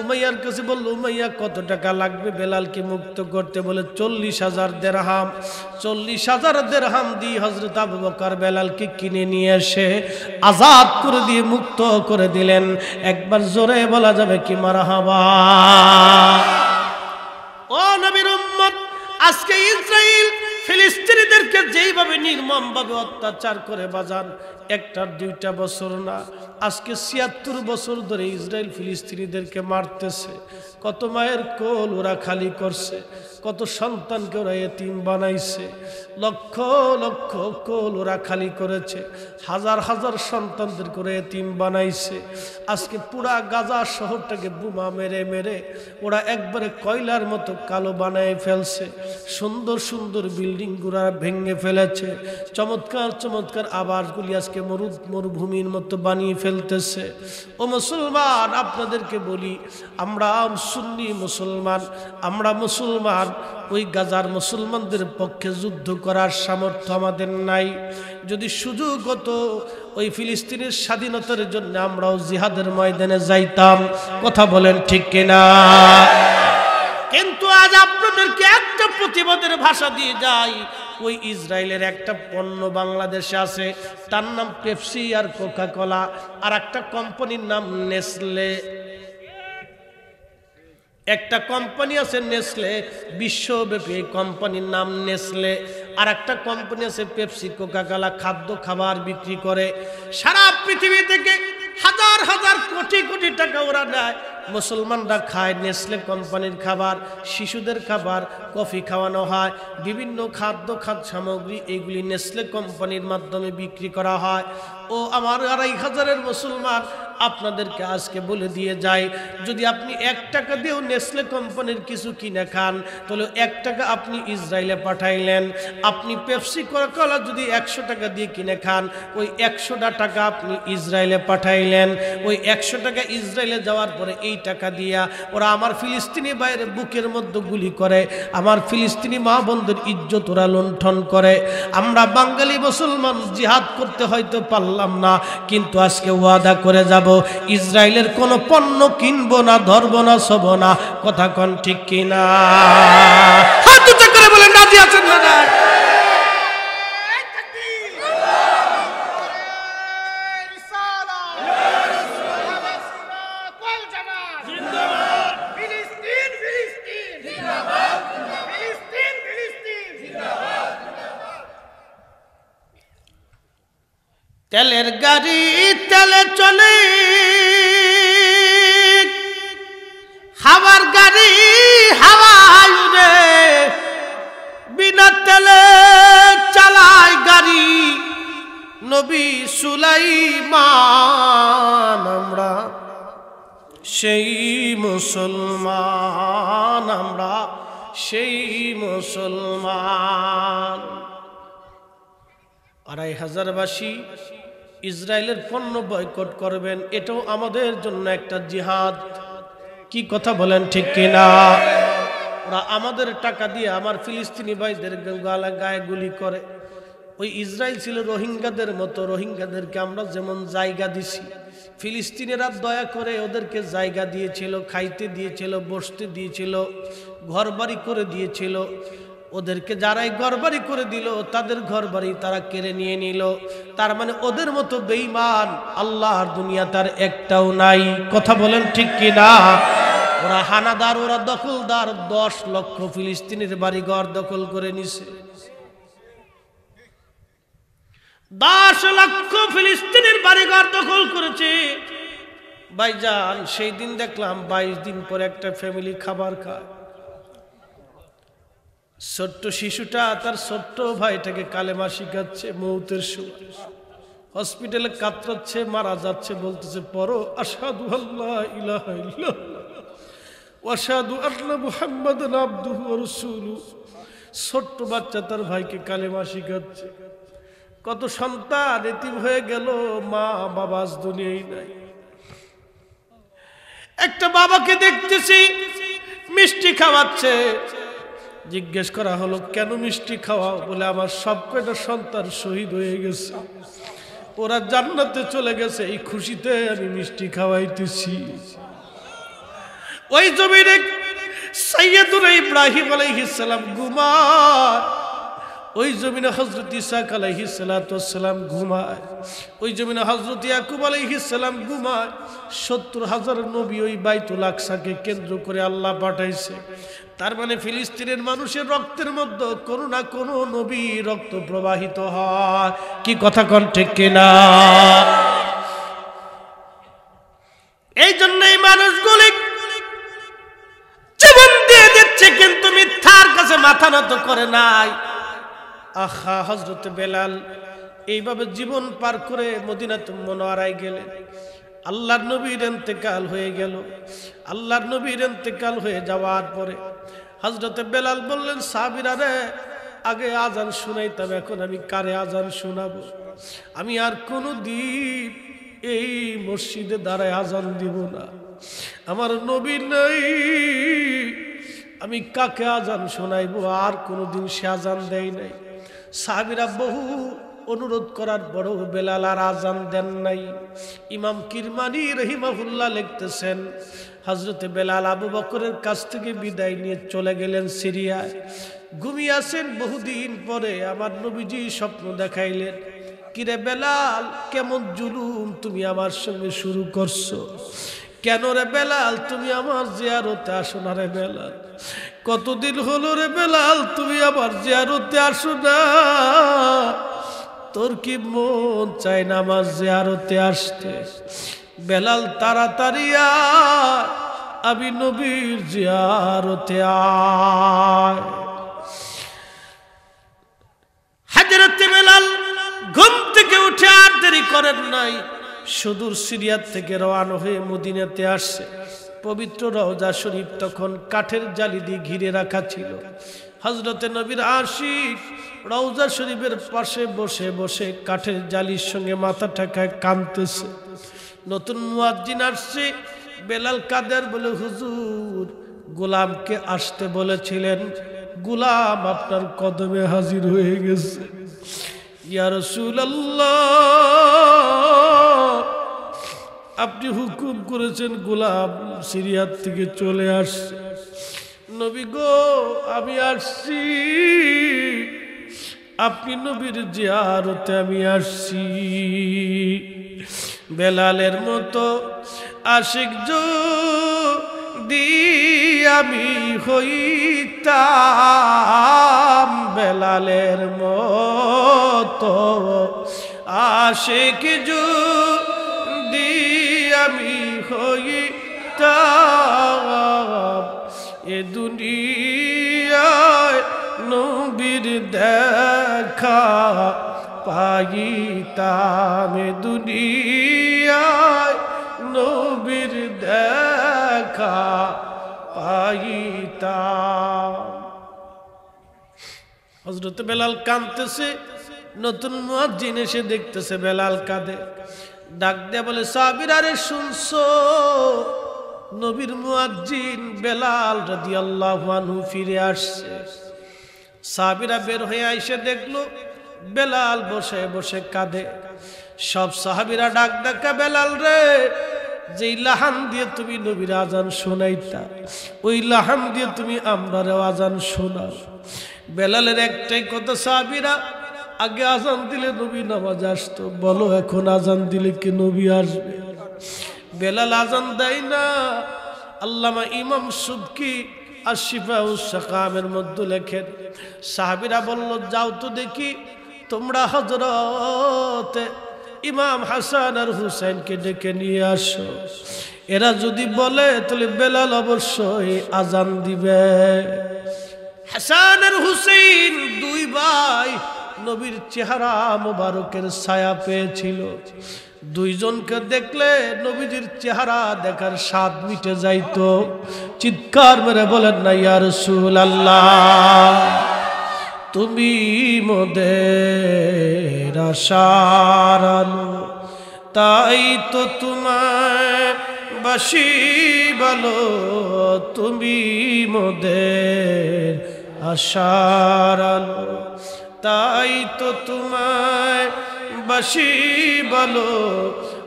উমাইয়ার কাছে বলল, উমাইয়া কত টাকা লাগবে বেলালকে মুক্ত করতে? বলে 40,000 দিরহাম। 40,000 দিরহাম দিয়ে হযরত আবু বকর বেলালকে কিনে নিয়ে এসে আজাদ করে দিয়ে মুক্ত করে দিলেন। একবার জোরে বলা যাবে কি মারহাবা? ও নবীর উম্মত, আজকে ইসরাইল ফিলিস্তিনিদেরকে যেইভাবে নির্মমভাবে অত্যাচার করে বাজান, একটা দুইটা বছর না, আজকে ৭৬ বছর ধরে ইসরাইল ফিলিস্তিনিদেরকে মারতেছে। কত মায়ের কোল ওরা খালি করছে, কত সন্তানকে ওরা এতিম বানাইছে, লক্ষ লক্ষ কোল ওরা খালি করেছে, হাজার হাজার সন্তানদের করে এতিম বানাইছে। আজকে পুরা গাজা শহরটাকে বোমা মেরে মেরে ওরা একবারে কয়লার মতো কালো বানায় ফেলছে। সুন্দর সুন্দর বিল্ডিং গুলা ভেঙে ফেলেছে, চমৎকার চমৎকার আবাসগুলি আজকে মরুভূমির মতো বানিয়ে ফেলতেছে। ও মুসলমান, আপনাদেরকে বলি, আমরা সুন্নি মুসলমান, আমরা মুসলমান, ওই গাজার মুসলমানদের পক্ষে যুদ্ধ করার সামর্থ্য আমাদের নাই। যদি সুযোগ হতো ওই ফিলিস্তিনের স্বাধীনতার জন্য আমরাও জিহাদের ময়দানে যাইতাম। কথা বলেন ঠিক কিনা? কিন্তু আজ আপনাদেরকে একটা প্রতিবাদের ভাষা দিয়ে যাই, ওই ইসরায়েলের একটা পণ্য বাংলাদেশে আছে, তার নাম পেপসি আর কোকা কোলা, আর একটা কোম্পানির নাম নেসলে। একটা কোম্পানি আছে নেসলে, বিশ্বব্যাপী এই কোম্পানির নাম নেসলে। আর একটা কোম্পানি আছে পেপসি কোকা কোলা, খাদ্য খাবার বিক্রি করে। সারা পৃথিবী থেকে হাজার হাজার কোটি কোটি টাকা ওরা নেয়, মুসলমানরা খায় নেসলে কোম্পানির খাবার, শিশুদের খাবার, কফি খাওয়ানো হয়, বিভিন্ন খাদ্য সামগ্রী এইগুলি নেসলে কোম্পানির মাধ্যমে বিক্রি করা হয়। ও আমার ২৫০০ মুসলমান, আপনাদেরকে আজকে বলে দিয়ে যায়, যদি আপনি ১ টাকা দিয়েও নেসলে কোম্পানির কিছু কিনে খান, তাহলে ১ টাকা আপনি ইসরায়েলে পাঠাইলেন। আপনি পেপসি কোলা যদি ১০০ টাকা দিয়ে কিনে খান, ওই ১০০টা টাকা আপনি ইসরায়েলে পাঠাইলেন। ওই ১০০ টাকা ইসরায়েলে যাওয়ার পরে এই টাকা দিয়া ওরা আমার ফিলিস্তিনি বাইরে বুকের মধ্যে গুলি করে, আমার ফিলিস্তিনি মা বোনদের ইজ্জত ওরা লুণ্ঠন করে। আমরা বাঙালি মুসলমান জিহাদ করতে হয়তো পারলাম না, কিন্তু আজকে ওয়াদা করে যাব, ইসরায়েলের কোনো পণ্য কিনবো না, ধরবো না, ছবো না। কথা কোন ঠিক কিনা? হাত উঁচু করে বলেন রাজি আছেন না? তেলের গাড়ি তেলে চলে, হাওয়ার গাড়ি হাওয়ায় উড়ে, বিনা তেলে চালায় গাড়ি নবী সুলাইমান। আমরা সেই মুসলমান, আমরা সেই মুসলমান। ২৫০০বাসী ইসরায়েলের পণ্য বয়কট করবেন, এটাও আমাদের জন্য একটা জিহাদ। কি কথা বলেন ঠিক কিনা? ওরা আমাদের টাকা দিয়ে আমার ফিলিস্তিনি ভাইদের গায়ে গুলি করে। ওই ইসরায়েল ছিল রোহিঙ্গাদের মতো, রোহিঙ্গাদেরকে আমরা যেমন জায়গা দিছি, ফিলিস্তিনিরা দয়া করে ওদেরকে জায়গা দিয়েছিল, খাইতে দিয়েছিল, বসতে দিয়েছিল, ঘরবাড়ি করে দিয়েছিল। ওদেরকে যারাই ঘরবাড়ি করে দিল, তাদের ঘরবাড়ি তারা কেড়ে নিয়ে নিল। তার মানে ওদের মতো বেঈমান আল্লাহর দুনিয়া তার একটাও নাই। কথা বলেন ঠিক কিনা? ওরা হানাদার, ওরা দখলদার। ১০ লক্ষ ফিলিস্তিনির বাড়ি ঘর দখল করে নিছে। ১০ লক্ষ ফিলিস্তিনির বাড়ি ঘর দখল করেছে। ভাইজান, সেই দিন দেখলাম ২২ দিন পরে একটা ফ্যামিলি খাবার খায়। ছোট্ট শিশুটা তার ছোট্ট ভাইটাকে কালেমা শিখাচ্ছে মৌতের সময়। হসপিটালে কাতরাচ্ছে, মারা যাচ্ছে, বলতেছে পড়ো আশহাদু আল্লা ইলাহা ইল্লাল্লাহ ওয়া আশহাদু আন্না মুহাম্মাদান আবদুহু ওয়া রাসূলুহু। ছোট্ট বাচ্চা তার ভাইকে কালেমা শিখাচ্ছে। কত সন্তান এতিম হয়ে গেল, মা বাবা আজ দুনিয়ায় নাই। একটা বাবাকে দেখতেছি মিষ্টি খাওয়াচ্ছে। জিজ্ঞেস করা হলো কেন মিষ্টি খাওয়াও? বলে আমার সব কয়টা সন্তান শহীদ হয়ে গেছে, ওরা জান্নাতে চলে গেছে, এই খুশিতে আমি মিষ্টি খাওয়াইতেছি। ওই জমিনে সাইয়্যিদুনা ইব্রাহিম আলাইহিস সালাম ঘুমায়, ওই জমিনে হযরত ইসহাক আলাইহিস সালাতু ওয়াস সালাম ঘুমায়, ওই জমিনে হযরত ইয়াকুব আলাইহিস সালাম ঘুমায়। ৭০,০০০ নবী ওই বাইতুল আকসাকে কেন্দ্র করে আল্লাহ পাঠাইছে। তার মানে ফিলিস্তিনের মানুষের রক্তের মধ্যে কোনো না কোনো নবী রক্ত প্রবাহিত হয়। কি কথা কোন ঠিক কিনা? এই জন্যই মানুষগুলি জীবন দিয়ে দিচ্ছে কিন্তু মিথ্যার কাছে মাথা নত করে নাই। আহা, হযরত বেলাল এইভাবে জীবন পার করে মদিনাতুল মুনাওয়ারায় গেলেন। আল্লাহর নবীর ইন্তেকাল হয়ে গেল। আল্লাহর নবীর ইন্তেকাল হয়ে যাওয়ার পরে হযরত বেলাল বললেন, সাহাবীরা রে, আগে আজান শুনাইতাম, এখন আমি কারে আজান শোনাবো? আমি আর কোনো দিন এই মসজিদে দাঁড়ায় আজান দিব না। আমার নবী নাই, আমি কাকে আজান শোনাইবো? আর কোনোদিন সে আজান দেয় নাই। সাহাবীরা বহু অনুরোধ করার পরেও বেলাল আর আজান দেন নাই। ইমাম কিরমানি রহিমাহুল্লাহ লিখতেছেন, হযরতে বেলাল আবু বকরের কাছ থেকে বিদায় নিয়ে চলে গেলেন সিরিয়ায়। ঘুমিয়ে আছেন। বহুদিন পরে আমার নবীজি স্বপ্ন দেখাইলেন, কিরে বেলাল, কেমন জুলুম তুমি আমার সঙ্গে শুরু করছো? কেন রে বেলাল, তুমি আমার জিয়ারতে আসো না রে বেলাল? কতদিন হলো রে বেলাল তুমি আমার জিয়ারতে আসো না? তোর কি মন চায় না আমার জিয়ারতে আসতে? বেলাল, তাড়াতাড়ি আয়, আমি নবীর জিয়ারতে আয়। হযরত বেলাল ঘুম থেকে উঠে আর দেরি করেন নাই, সুদূর সিরিয়া থেকে রওনা হয়ে মদিনাতে আসছে। পবিত্র রওজা শরীফ তখন কাঠের জালি দিয়ে ঘিরে রাখা ছিল। হযরতে নবীর আশিক রওজা শরীফের পাশে বসে বসে কাঠের জালির সঙ্গে মাথা ঠেকায় কাঁদতেছে। নতুন মুয়াজ্জিন আসছে। বেলাল কাদের বলে, হুজুর, গোলামকে আসতে বলেছিলেন, গোলাম আপনার কদমে হাজির হয়ে গেছে। ইয়া রাসূলুল্লাহ, আপনি হুকুম করেছেন গোলাম সিরিয়া থেকে চলে আসছে। নবী গো, আমি আসছি, আপনি নবীর জিয়ারতে আমি আসছি। বেলালের মতো আশিক যদি আমি হইতাম, বেলালের মতো আশিক যদি আমি হইতাম, এ দুনিয়ায় নবীর দেখা পাইতাম, এ দুনিয়ায় নবীর দেখা পাইতাম। হযরত বেলাল কাঁদতেছে। নতুন মুয়াজ্জিন এসে দেখতেছে বেলাল কাঁদে। ডাক দিয়ে বলে, সাহাবীরা রে, শুনছো? নবীর মুয়াজ্জিন বেলাল রাদিয়াল্লাহু আনহু ফিরে আসছে। সাহাবীরা বের হয়ে এসে দেখলো বেলাল বসে বসে কাঁদে। সব সাহাবীরা ডাক ডাকা, বেলাল রে, যেই লাহান দিয়ে তুমি নবীর আজান শোনাইতা, ওই লাহান দিয়ে তুমি আমরারও আজান শোনাও। বেলালের একটাই কথা, সাহাবীরা, আগে আজান দিলে নবী নামাজ আসতো, বলো এখন আজান দিলে কি নবী আসবে? বেলাল আজান দেয় না। আল্লামা ইমাম সুবকি আশিফাউস সাকামের মধ্যে লেখেন, সাহাবীরা বলল, যাও তো দেখি তোমরা হযরত ইমাম হাসান আর হুসাইনকে ডেকে নিয়ে আসো। এরা যদি বলে তাহলে বেলাল অবশ্যই আজান দিবে। হাসান আর হুসাইন দুই ভাই নবীর চেহারা মোবারকের ছায়া পেয়েছিল। দুইজনকে দেখলে নবীজির চেহারা দেখার স্বাদ মিটে যাইতো। চিৎকার মেরে বলেন না, ইয়া রাসূলুল্লাহ, তুমি মোদের আশার আলো, তাই তো তোমায় বাসি বলো, তুমি মোদের আশার আলো, তাই তো তোমায় বাসি বলো।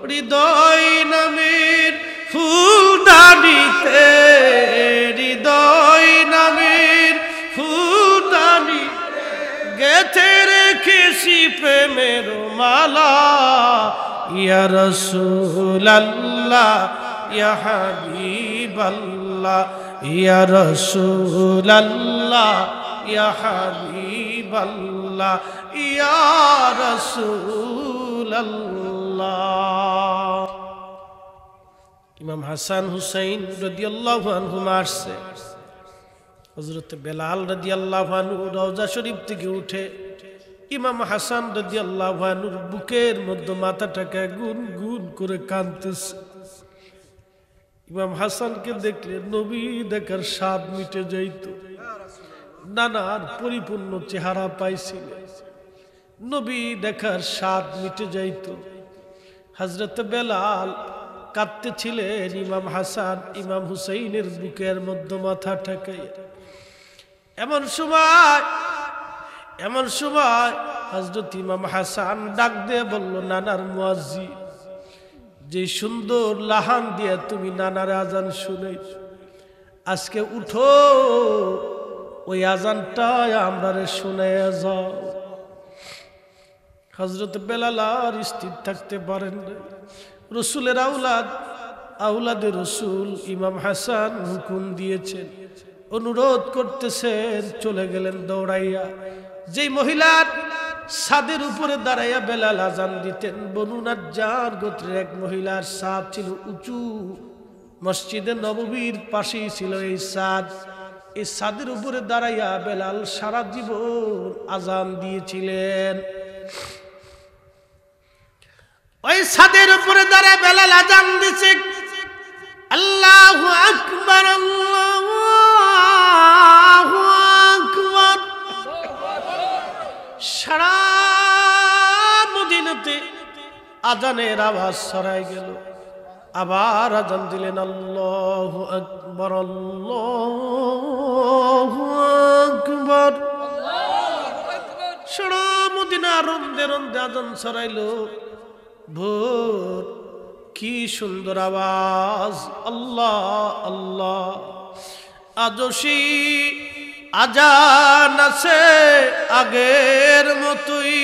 হৃদয় নামের ফুলদানিতে হৃদয় নামের ফুলদানি গেথে রেখেছি প্রেমের মালা ইয়া রাসূলুল্লাহ ইয়া হাবিবাল্লাহ ইয়া রাসূলুল্লাহ ইয়া হাবিবাল্লাহ ইয়া রাসূলুল্লাহ। ইমাম হাসান হুসাইন রাদিয়াল্লাহু আনহুমা আসছে। হযরত বেলাল রাদিয়াল্লাহু আনহু রওজা শরীফ থেকে উঠে ইমাম হাসান রাদিয়াল্লাহু আনহুর বুকের মধ্যে মাথাটাকে গুন গুন করে কাঁদতেছে। ইমাম হাসানকে দেখলে নবী দেখার স্বাদ মিটে যাইত। নানার পরিপূর্ণ চেহারা পাইছিলেন, নবী দেখার স্বাদ মিটে যাইত। হযরত বেলাল কাঁদতেছিলেন, ইমাম হাসান ইমাম হুসাইনের বুকের মধ্যে মাথা ঠেকাইয়া। এমন সময় হযরত ইমাম হাসান ডাক দিয়ে বলল, নানার মুয়াজ্জিন, যে সুন্দর লাহান দিয়ে তুমি নানার আজান শুনেছ, আজকে উঠো ওই আজানটা আমরা শুনাইয়া যাও। হযরত বেলাল আর স্থির থাকতে পারেন না। রসুলের আউলাদে রসুল ইমাম হাসান হুকুম দিয়েছেন, অনুরোধ করতেছেন, চলে গেলেন দৌড়াইয়া। যেই মহিলার ছাদের উপরে দাঁড়াইয়া বেলাল আজান দিতেন, বনু নাজ্জার গোত্রের এক মহিলার ছাদ ছিল উঁচু, মসজিদে নববীর পাশেই ছিল এই ছাদ। এই ছাদের উপরে দাঁড়াইয়া বেলাল সারা জীবন আজান দিয়েছিলেন। ওই ছাদের উপরে দাঁড়ায় বেলাল আজান দিছে, আল্লাহু আকবার আল্লাহু আকবার। সারা মদিনাতে আজানের আওয়াজ ছড়াই গেল। আবার আজান দিলেন, আল্লাহু আকবার আল্লাহু আকবার। সারা মদিনা রন্দে রন্দে আজান ছড়াইলো। ভোর কি সুন্দর আওয়াজ, আল্লাহ আল্লাহ। আজও সেই আজান আছে আগের মতোই,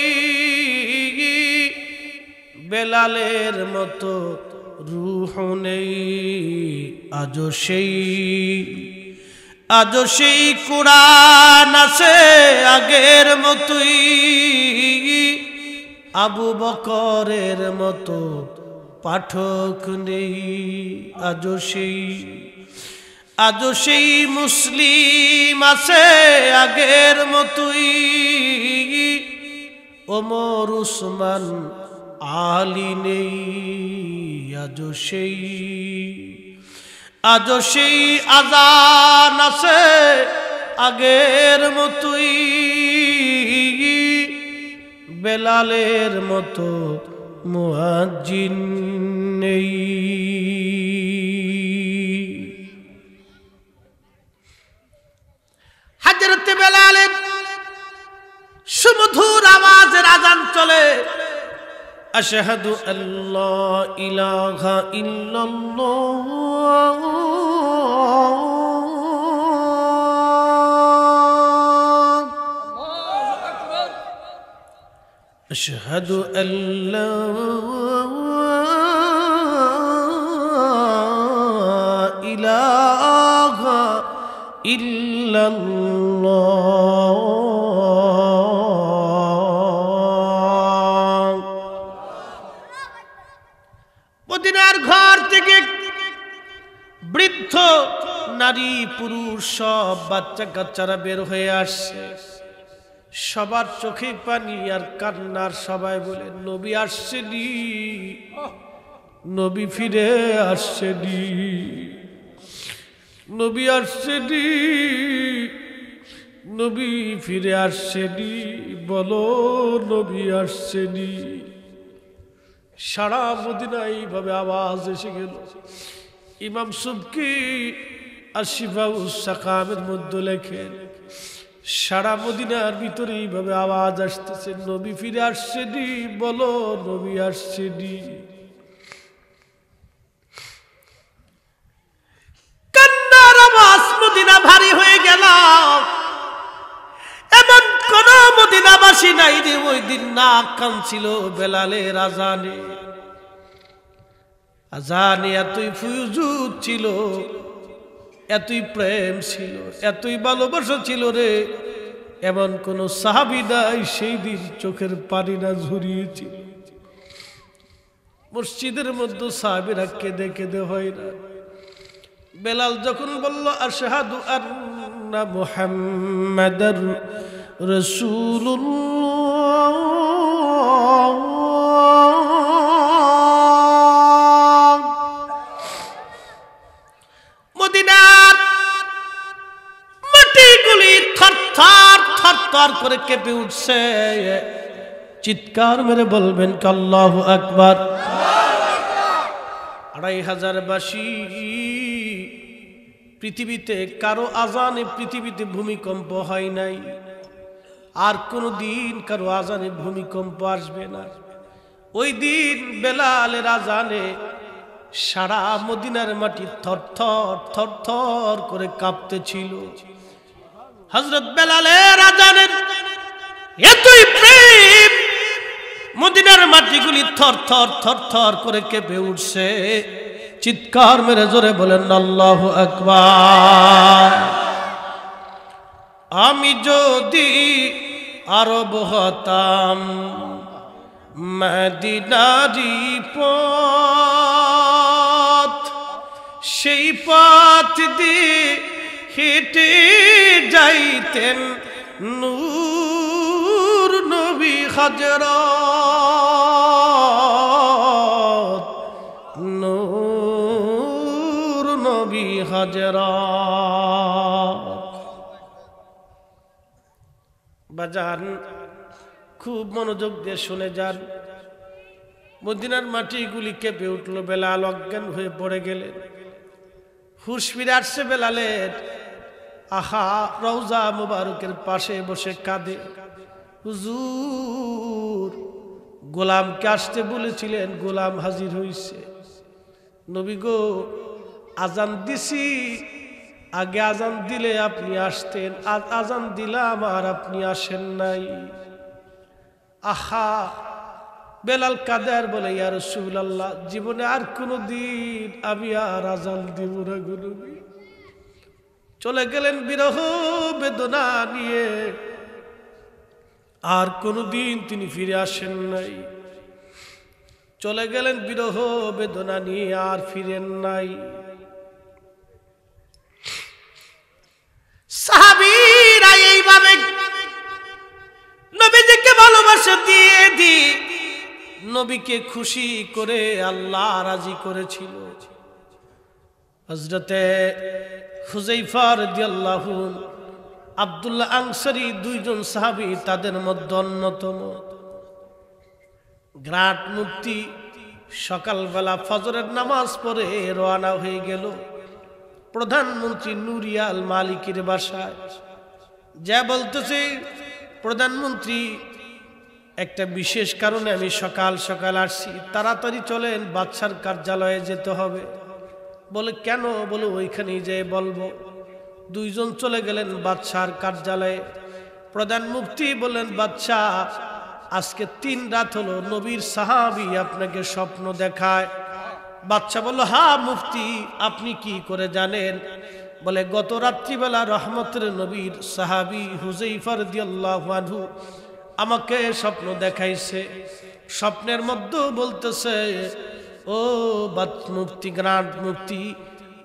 বেলালের মতো রূহ নেই। আজও সেই কুরআন আছে আগের মতোই, আবু বকরের মতো পাঠক নেই। আজও সেই মুসলিম আছে আগের মতোই, ওমর উসমান আলী নেই। আজও সেই আজান আছে আগের মতোই, বেলালের মতো মুয়াজ্জিন নেই। হযরত বেলালের সুমধুর আওয়াজের আজান চলে, আশহাদু আল্লা ইলাহা ইল্লাল্লাহ আশহাদু আল্লা ইলাহা ইল্লাল্লাহ। মদিনার ঘর থেকে বৃদ্ধ নারী পুরুষ সব বাচ্চা কাচ্চারা বের হয়ে আসছে। সবার চোখে পানি আর কান্নার। সবাই বলে, নবী আসছেনি, নবী ফিরে আসছেনি, নবী আসছেনি, নবী ফিরে আসছেনি, বলো নবী আসছেনি। সারা মদিনায় এইভাবে আওয়াজ এসে গেল। ইমাম সুবকি আর শিফাউস সাকামের মধ্যে লেখেন, সারা মদিনার ভিতরে এইভাবে আওয়াজ আসতেছে, নবী ফিরে আসছেনি, বলো নবী আসছেনি। মদিনাবাসী নাই রে ওই দিন নাক কানছিল বেলালের আজানে। আজানে এতই ফুজুদ ছিল, এতই প্রেম ছিল, এতই ভালোবাসা ছিল রে, এমন কোন সাহাবী নাই সেই দিন চোখের পানি না ঝরিয়েছিল। মসজিদের মধ্যে সাহাবীরা কেঁদে কেঁদে হয় না। বেলাল যখন বলল আশহাদু আন্না মুহাম্মাদার রাসূলুল্লাহ, মদিনার মাটিগুলি থরথর থরথর করে কেঁপে উঠছে। চিৎকার মেরে বলবেন কি আল্লাহু আকবার। ২৫০০ বাসী পৃথিবীতে কারো আজানে পৃথিবীতে ভূমিকম্প হয় নাই, আর কোনো দিন কারো আজানে ভূমিকম্প আসবে না। ওই দিন বেলালের আজানে সারা মদিনার মাটি থরথর থরথর করে কাঁপতেছিল। হযরত বেলালের আজানের এতই প্রেম, মদিনার মাটিগুলি থরথর থরথর করে কেঁপে উঠছে। চিৎকার মেরে জোরে বলেন আল্লাহু আকবার। আমি যদি আরব হতাম, মদিনারি পথ, সেই পথ দিয়ে হেঁটে যাইতেন নূর নবী হযরত, নূর নবী হযরত। বাজান খুব মনোযোগ দিয়ে শুনে যান। মদিনার মাটিগুলি কেঁপে উঠল। বেলাল অজ্ঞান হয়ে পড়ে গেলেন। হুঁশ ফিরে আসছে বেলালের। আহা, রওজা মুবারকের পাশে বসে কাঁদে। হুজুর, গোলামকে আসতে বলেছিলেন, গোলাম হাজির হইছে। নবী গো, আজান দিছি, আগে আজান দিলে আপনি আসতেন, আজ আজান দিলাম আর আপনি আসেন নাই। আহা, বেলাল কাঁদে আর বলে, ইয়া রাসূলুল্লাহ, জীবনে আর কোনো দিন আমি আর আজান দিব না গো নবী। চলে গেলেন বিরহ বেদনা নিয়ে, আর কোনদিন তিনি ফিরে আসেন নাই। চলে গেলেন বিরহ বেদনা নিয়ে, আর ফিরেন নাই। সাহাবীরা এইভাবে নবীজিকে ভালোবাসা দিয়ে দিয়ে নবীকে খুশি করে আল্লাহ রাজি করেছিল। হযরতে হুযায়ফা রাদিয়াল্লাহু, আব্দুল্লাহ আনসারী, দুইজন সাহাবী তাদের মধ্যে অন্যতম। গ্রাট মুফতি সকালবেলা ফজরের নামাজ পড়ে রওনা হয়ে গেল প্রধানমন্ত্রী নুরিয়াল মালিকের বাসায়। যা বলতেছে, প্রধানমন্ত্রী, একটা বিশেষ কারণে আমি সকাল সকাল আসছি, তাড়াতাড়ি চলেন, বাদশার কার্যালয়ে যেতে হবে। বলে কেন? বলে ওইখানেই যেয়ে বলবো। দুইজন চলে গেলেন বাদশার কার্যালয়ে। প্রধান মুফতি বললেন, বাদশাহ, আজকে ৩ রাত হলো নবীর সাহাবী আপনাকে স্বপ্ন দেখায়। বাদশাহ বলল, হ্যাঁ মুফতি, আপনি কি করে জানেন? বলে, গত রাত্রিবেলা রহমতের নবীর সাহাবী হুযায়ফা রাদিয়াল্লাহু আনহু আমাকে স্বপ্ন দেখাইছে। স্বপ্নের মধ্যে বলতেছে, ও মুফতি, গ্রান্ড মুফতি,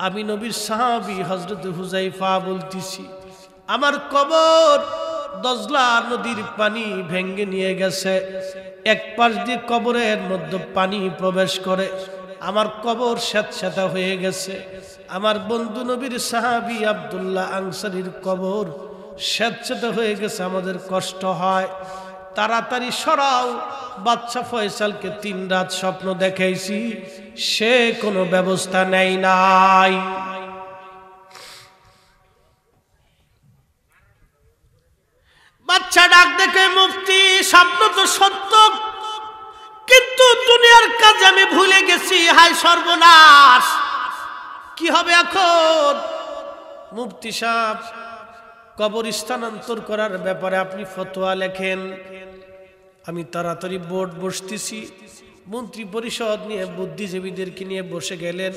আমি নবীর সাহাবী হযরত হুযায়ফা বলতেছি, আমার কবর দজলা নদীর পানি ভেঙে নিয়ে গেছে। এক পাশ দিয়ে কবরের মধ্যে পানি প্রবেশ করে, আমার কবর স্যাঁতস্যাঁতা হয়ে গেছে। আমার বন্ধু নবীর সাহাবী আব্দুল্লাহ আনসারীর কবর স্যাঁতস্যাঁতা হয়ে গেছে, আমাদের কষ্ট হয়, তাড়াতাড়ি সরাও। বাদশা ফয়সালকে ৩ রাত স্বপ্ন দেখাইছি, সে কোনো ব্যবস্থা নেয় নাই। বাদশা ডাক দেখে, মুফতি, স্বপ্ন তো সত্য, কিন্তু দুনিয়ার কাজ আমি ভুলে গেছি, হায় সর্বনাশ, কি হবে এখন? মুফতি সাহেব কবর স্থানান্তর করার ব্যাপারে আপনি ফতোয়া লেখেন। আমি তাড়াতাড়ি বোর্ড বসতেছি, মন্ত্রী পরিষদ নিয়ে বুদ্ধিজীবীদেরকে নিয়ে বসে গেলেন।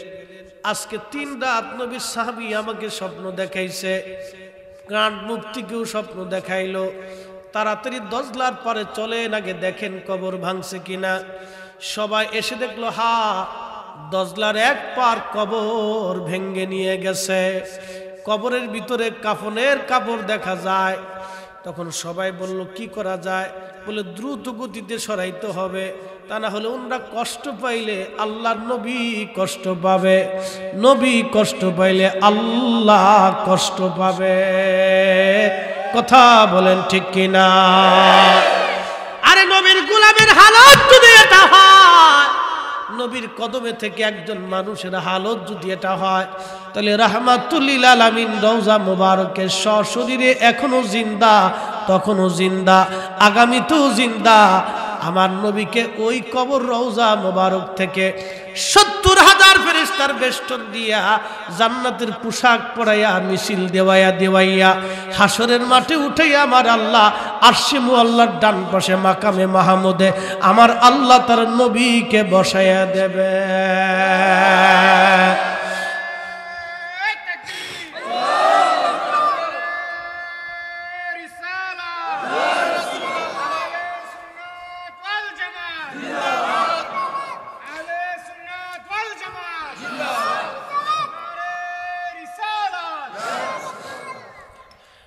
আজকে 3 রাত নবীর সাহাবী আমাকে স্বপ্ন দেখাইছে, গ্রান্ড মুফতিকেও স্বপ্ন দেখাইলো। তাড়াতাড়ি দজলার পরে চলেন, আগে দেখেন কবর ভাঙছে কিনা। সবাই এসে দেখলো দজলার এক পার কবর ভেঙ্গে নিয়ে গেছে, কবরের ভিতরে কাফনের কাপড় দেখা যায়। তখন সবাই বলল কি করা যায়? বলে দ্রুত গতিতে সরাইতে হবে, তা না হলে ওনারা কষ্ট পাইলে আল্লাহর নবী কষ্ট পাবে, নবী কষ্ট পাইলে আল্লাহ কষ্ট পাবে। কথা বলেন ঠিক কিনা? আরে নবীর গোলামের হালত যদি এটা হয়, নবীর কদমে থেকে একজন মানুষের হালত যদি এটা হয়, তাহলে রাহমাতুল লিল আলামিন রওজা মুবারকের সশরীরে এখনো জিন্দা, তখনও জিন্দা, আগামীতেও জিন্দা। আমার নবীকে ওই কবর রওজা মুবারক থেকে 70,000 ফেরেশতার বেষ্টন দিয়া জান্নাতের পোশাক পরাইয়া মিছিল দেওয়াইয়া হাসরের মাঠে উঠাইয়া আমার আল্লাহ আরশে মুআল্লার ডান পাশে মাকামে মাহমুদে আমার আল্লাহ তার নবীকে বসাইয়া দেবে।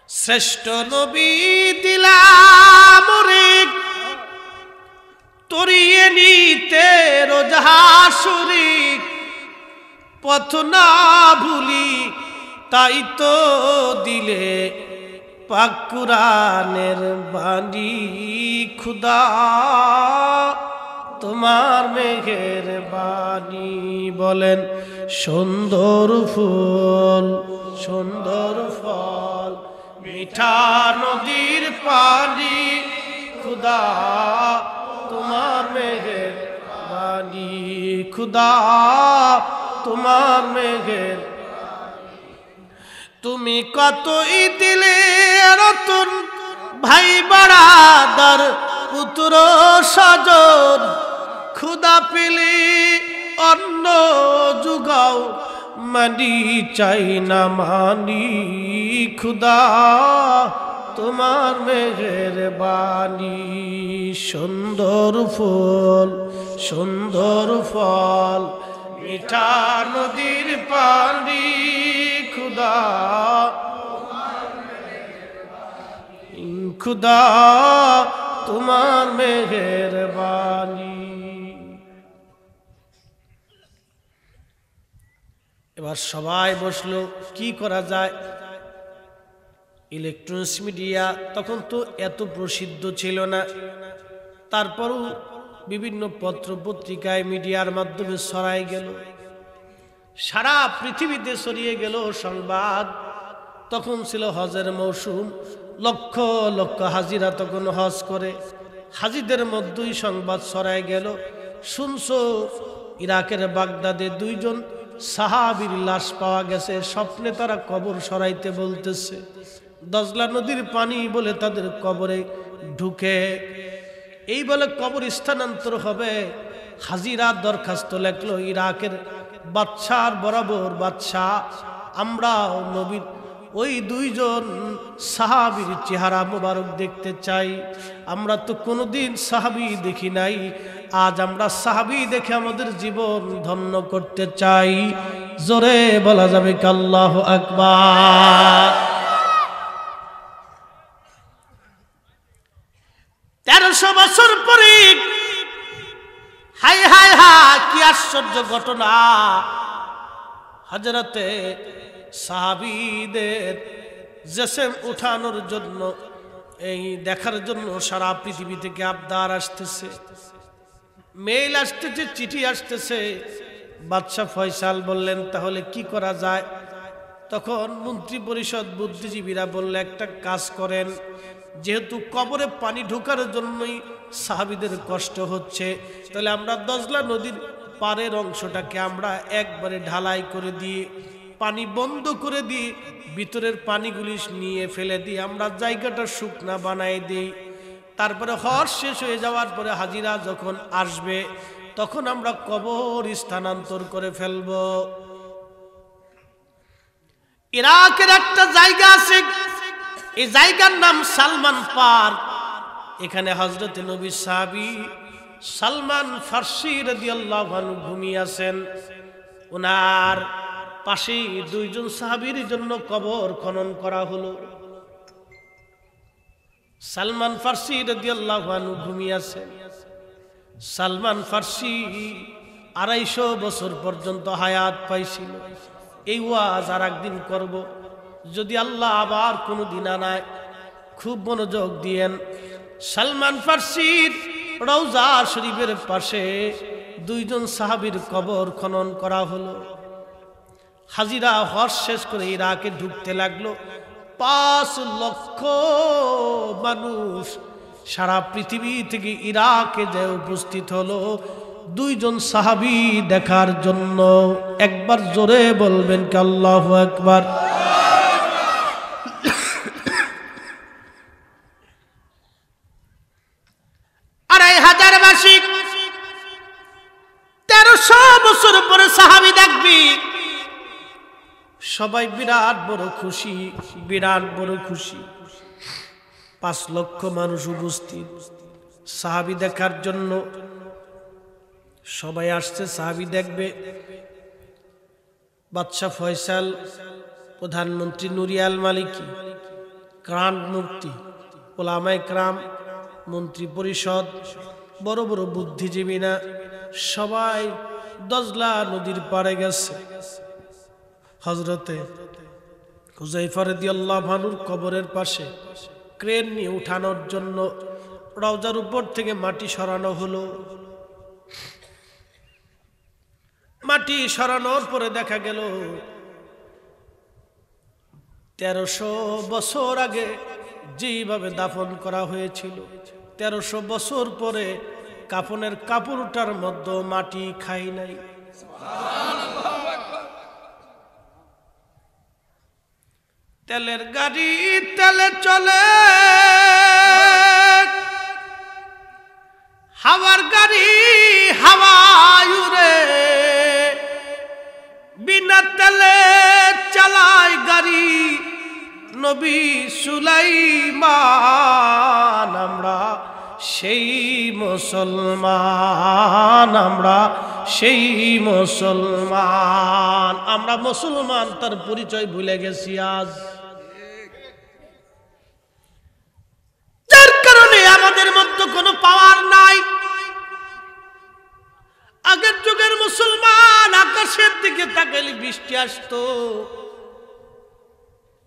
শ্রেষ্ঠ নবী দিলাম রে তরিয়ে নিতে রোজাহাসুরিক, পথ না ভুলি তাই তো দিলে পাক কুরআনের বাণী। খুদা তোমার মেঘের বাণী। বলেন সুন্দর ফুল সুন্দর ফল মিঠা নদীর পানি, খুদা তোমার মেঘের বাণী। খুদা তোমার মেঘের, তুমি কতই দিলে রতন ভাই বাড়াদার পুত্র স্বজন, খুদা পেলে অন্ন যুগাও মানি চাই না মানি। খুদা তোমার মেঘের বাণী। সুন্দর ফুল সুন্দর ফল মিঠা নদীর পানি, খুদা খুদা তোমার মেঘের বাণী। এবার সবাই বসলো, কি করা যায়? ইলেকট্রনিক্স মিডিয়া তখন তো এত প্রসিদ্ধ ছিল না, তারপরও বিভিন্ন পত্র পত্রিকায় মিডিয়ার মাধ্যমে ছড়াই গেল, সারা পৃথিবীতে ছড়িয়ে গেল সংবাদ। তখন ছিল হজের মৌসুম, লক্ষ লক্ষ হাজিরা তখন হজ করে, হাজিদের মধ্যেই সংবাদ ছড়াই গেল। শুনছো ইরাকের বাগদাদে 2 জন সাহাবীর লাশ পাওয়া গেছে, স্বপ্নে তারা কবর সরাইতে বলতেছে। দজলা নদীর পানি বলে তাদের কবরে ঢুকে, এই বলে কবর স্থানান্তর হবে। হাজিরা দরখাস্ত লেখলো ইরাকের বাদশার বরাবর, বাদশাহ আমরাও নবীর ওই 2 জন সাহাবীর চেহারা মোবারক দেখতে চাই। আমরা তো কোনোদিন সাহাবী দেখি নাই, আজ আমরা সাহাবী দেখে আমাদের জীবন ধন্য করতে চাই। জোরে বলা যাবে কি আল্লাহু আকবার? 1300 বছর পরে হাই হাই হাই কি আশ্চর্য ঘটনা! হযরতে সাহাবীদের জেসেম উঠানোর জন্য, এই দেখার জন্য সারা পৃথিবী থেকে আবদার আসতেছে, মেইল আসতেছে, চিঠি আসতেছে। বাদশা ফয়সাল বললেন তাহলে কি করা যায়? তখন মন্ত্রী পরিষদ বুদ্ধিজীবীরা বললে একটা কাজ করেন, যেহেতু কবরে পানি ঢোকার জন্যই সাহাবীদের কষ্ট হচ্ছে, তাহলে আমরা দজলা নদীর পারের অংশটাকে আমরা একবারে ঢালাই করে দিয়ে পানি বন্ধ করে দিই, ভিতরের পানিগুলি নিয়ে ফেলে দিই, আমরা জায়গাটা শুকনা বানাই দিই। তারপরে হজ শেষ হয়ে যাওয়ার পরে হাজিরা যখন আসবে তখন আমরা কবর স্থানান্তর করে ফেলব। ইরাকের একটা জায়গা আছে, এই জায়গার নাম সালমান পার্ক। এখানে হযরত নবী সাহাবী সালমান ফারসি রাদিয়াল্লাহু আনহু ঘুমিয়ে আছেন। ওনার পাশে দুইজন সাহাবীর জন্য কবর খনন করা হলো। সালমান ফারসি রাদিয়াল্লাহু আনহু ঘুমিয়ে আছেন। সালমান ফারসি 250 বছর পর্যন্ত হায়াত পাইছিল। এই ওয়াজ আর একদিন করব, যদি আল্লাহ আবার কোনো দিন আনায়। খুব মনোযোগ দিয়েন। সালমান ফারসির রওজা শরীফের পাশে দুইজন সাহাবীর কবর খনন করা হলো। হাজিরা হজ শেষ করে ইরাকে ঢুকতে লাগলো। 5 লক্ষ মানুষ সারা পৃথিবী থেকে ইরাকে যে উপস্থিত হলো দুইজন সাহাবী দেখার জন্য। একবার জোরে বলবেন কি আল্লাহু আকবার। বার্ষিক 1300 বছর পরে সাহাবী দেখবি, সবাই বিরাট বড় খুশি, বিরাট বড় খুশি। 5 লক্ষ মানুষ উপস্থিত সাহাবী দেখার জন্য। সবাই আসছে সাহাবী দেখবে। বাদশা ফয়সাল, প্রধানমন্ত্রী নুরি আল মালিকি, গ্রান্ড মুফতি, ওলামায়ে কেরাম, মন্ত্রী পরিষদ, বড় বড় বুদ্ধিজীবীরা সবাই দজলা নদীর পাড়ে গেছে। হযরতে হুযায়ফা রাদিয়াল্লাহু আনহুর কবরের পাশে ক্রেন নিয়ে উঠানোর জন্য রওজার উপর থেকে মাটি সরানো হলো। মাটি সরানোর পরে দেখা গেল 1300 বছর আগে যেভাবে দাফন করা হয়েছিল, 1300 বছর পরে কাফনের কাপড়টার মধ্যে মাটি খাই নাই। তেলের গাড়ি তেলে চলে, হাওয়ার গাড়ি হাওয়ায় উড়ে, বিনা তেলে চালায় গাড়ি নবী সুলাইমান। আমরা সেই মুসলমান, আমরা সেই মুসলমান, আমরা মুসলমান, তার পরিচয় ভুলে গেছি আজ। যার কারণে আমাদের মধ্যে কোনো পাওয়ার নাই। আগের যুগের মুসলমান আকাশের দিকে তাকালে বৃষ্টি আসতো।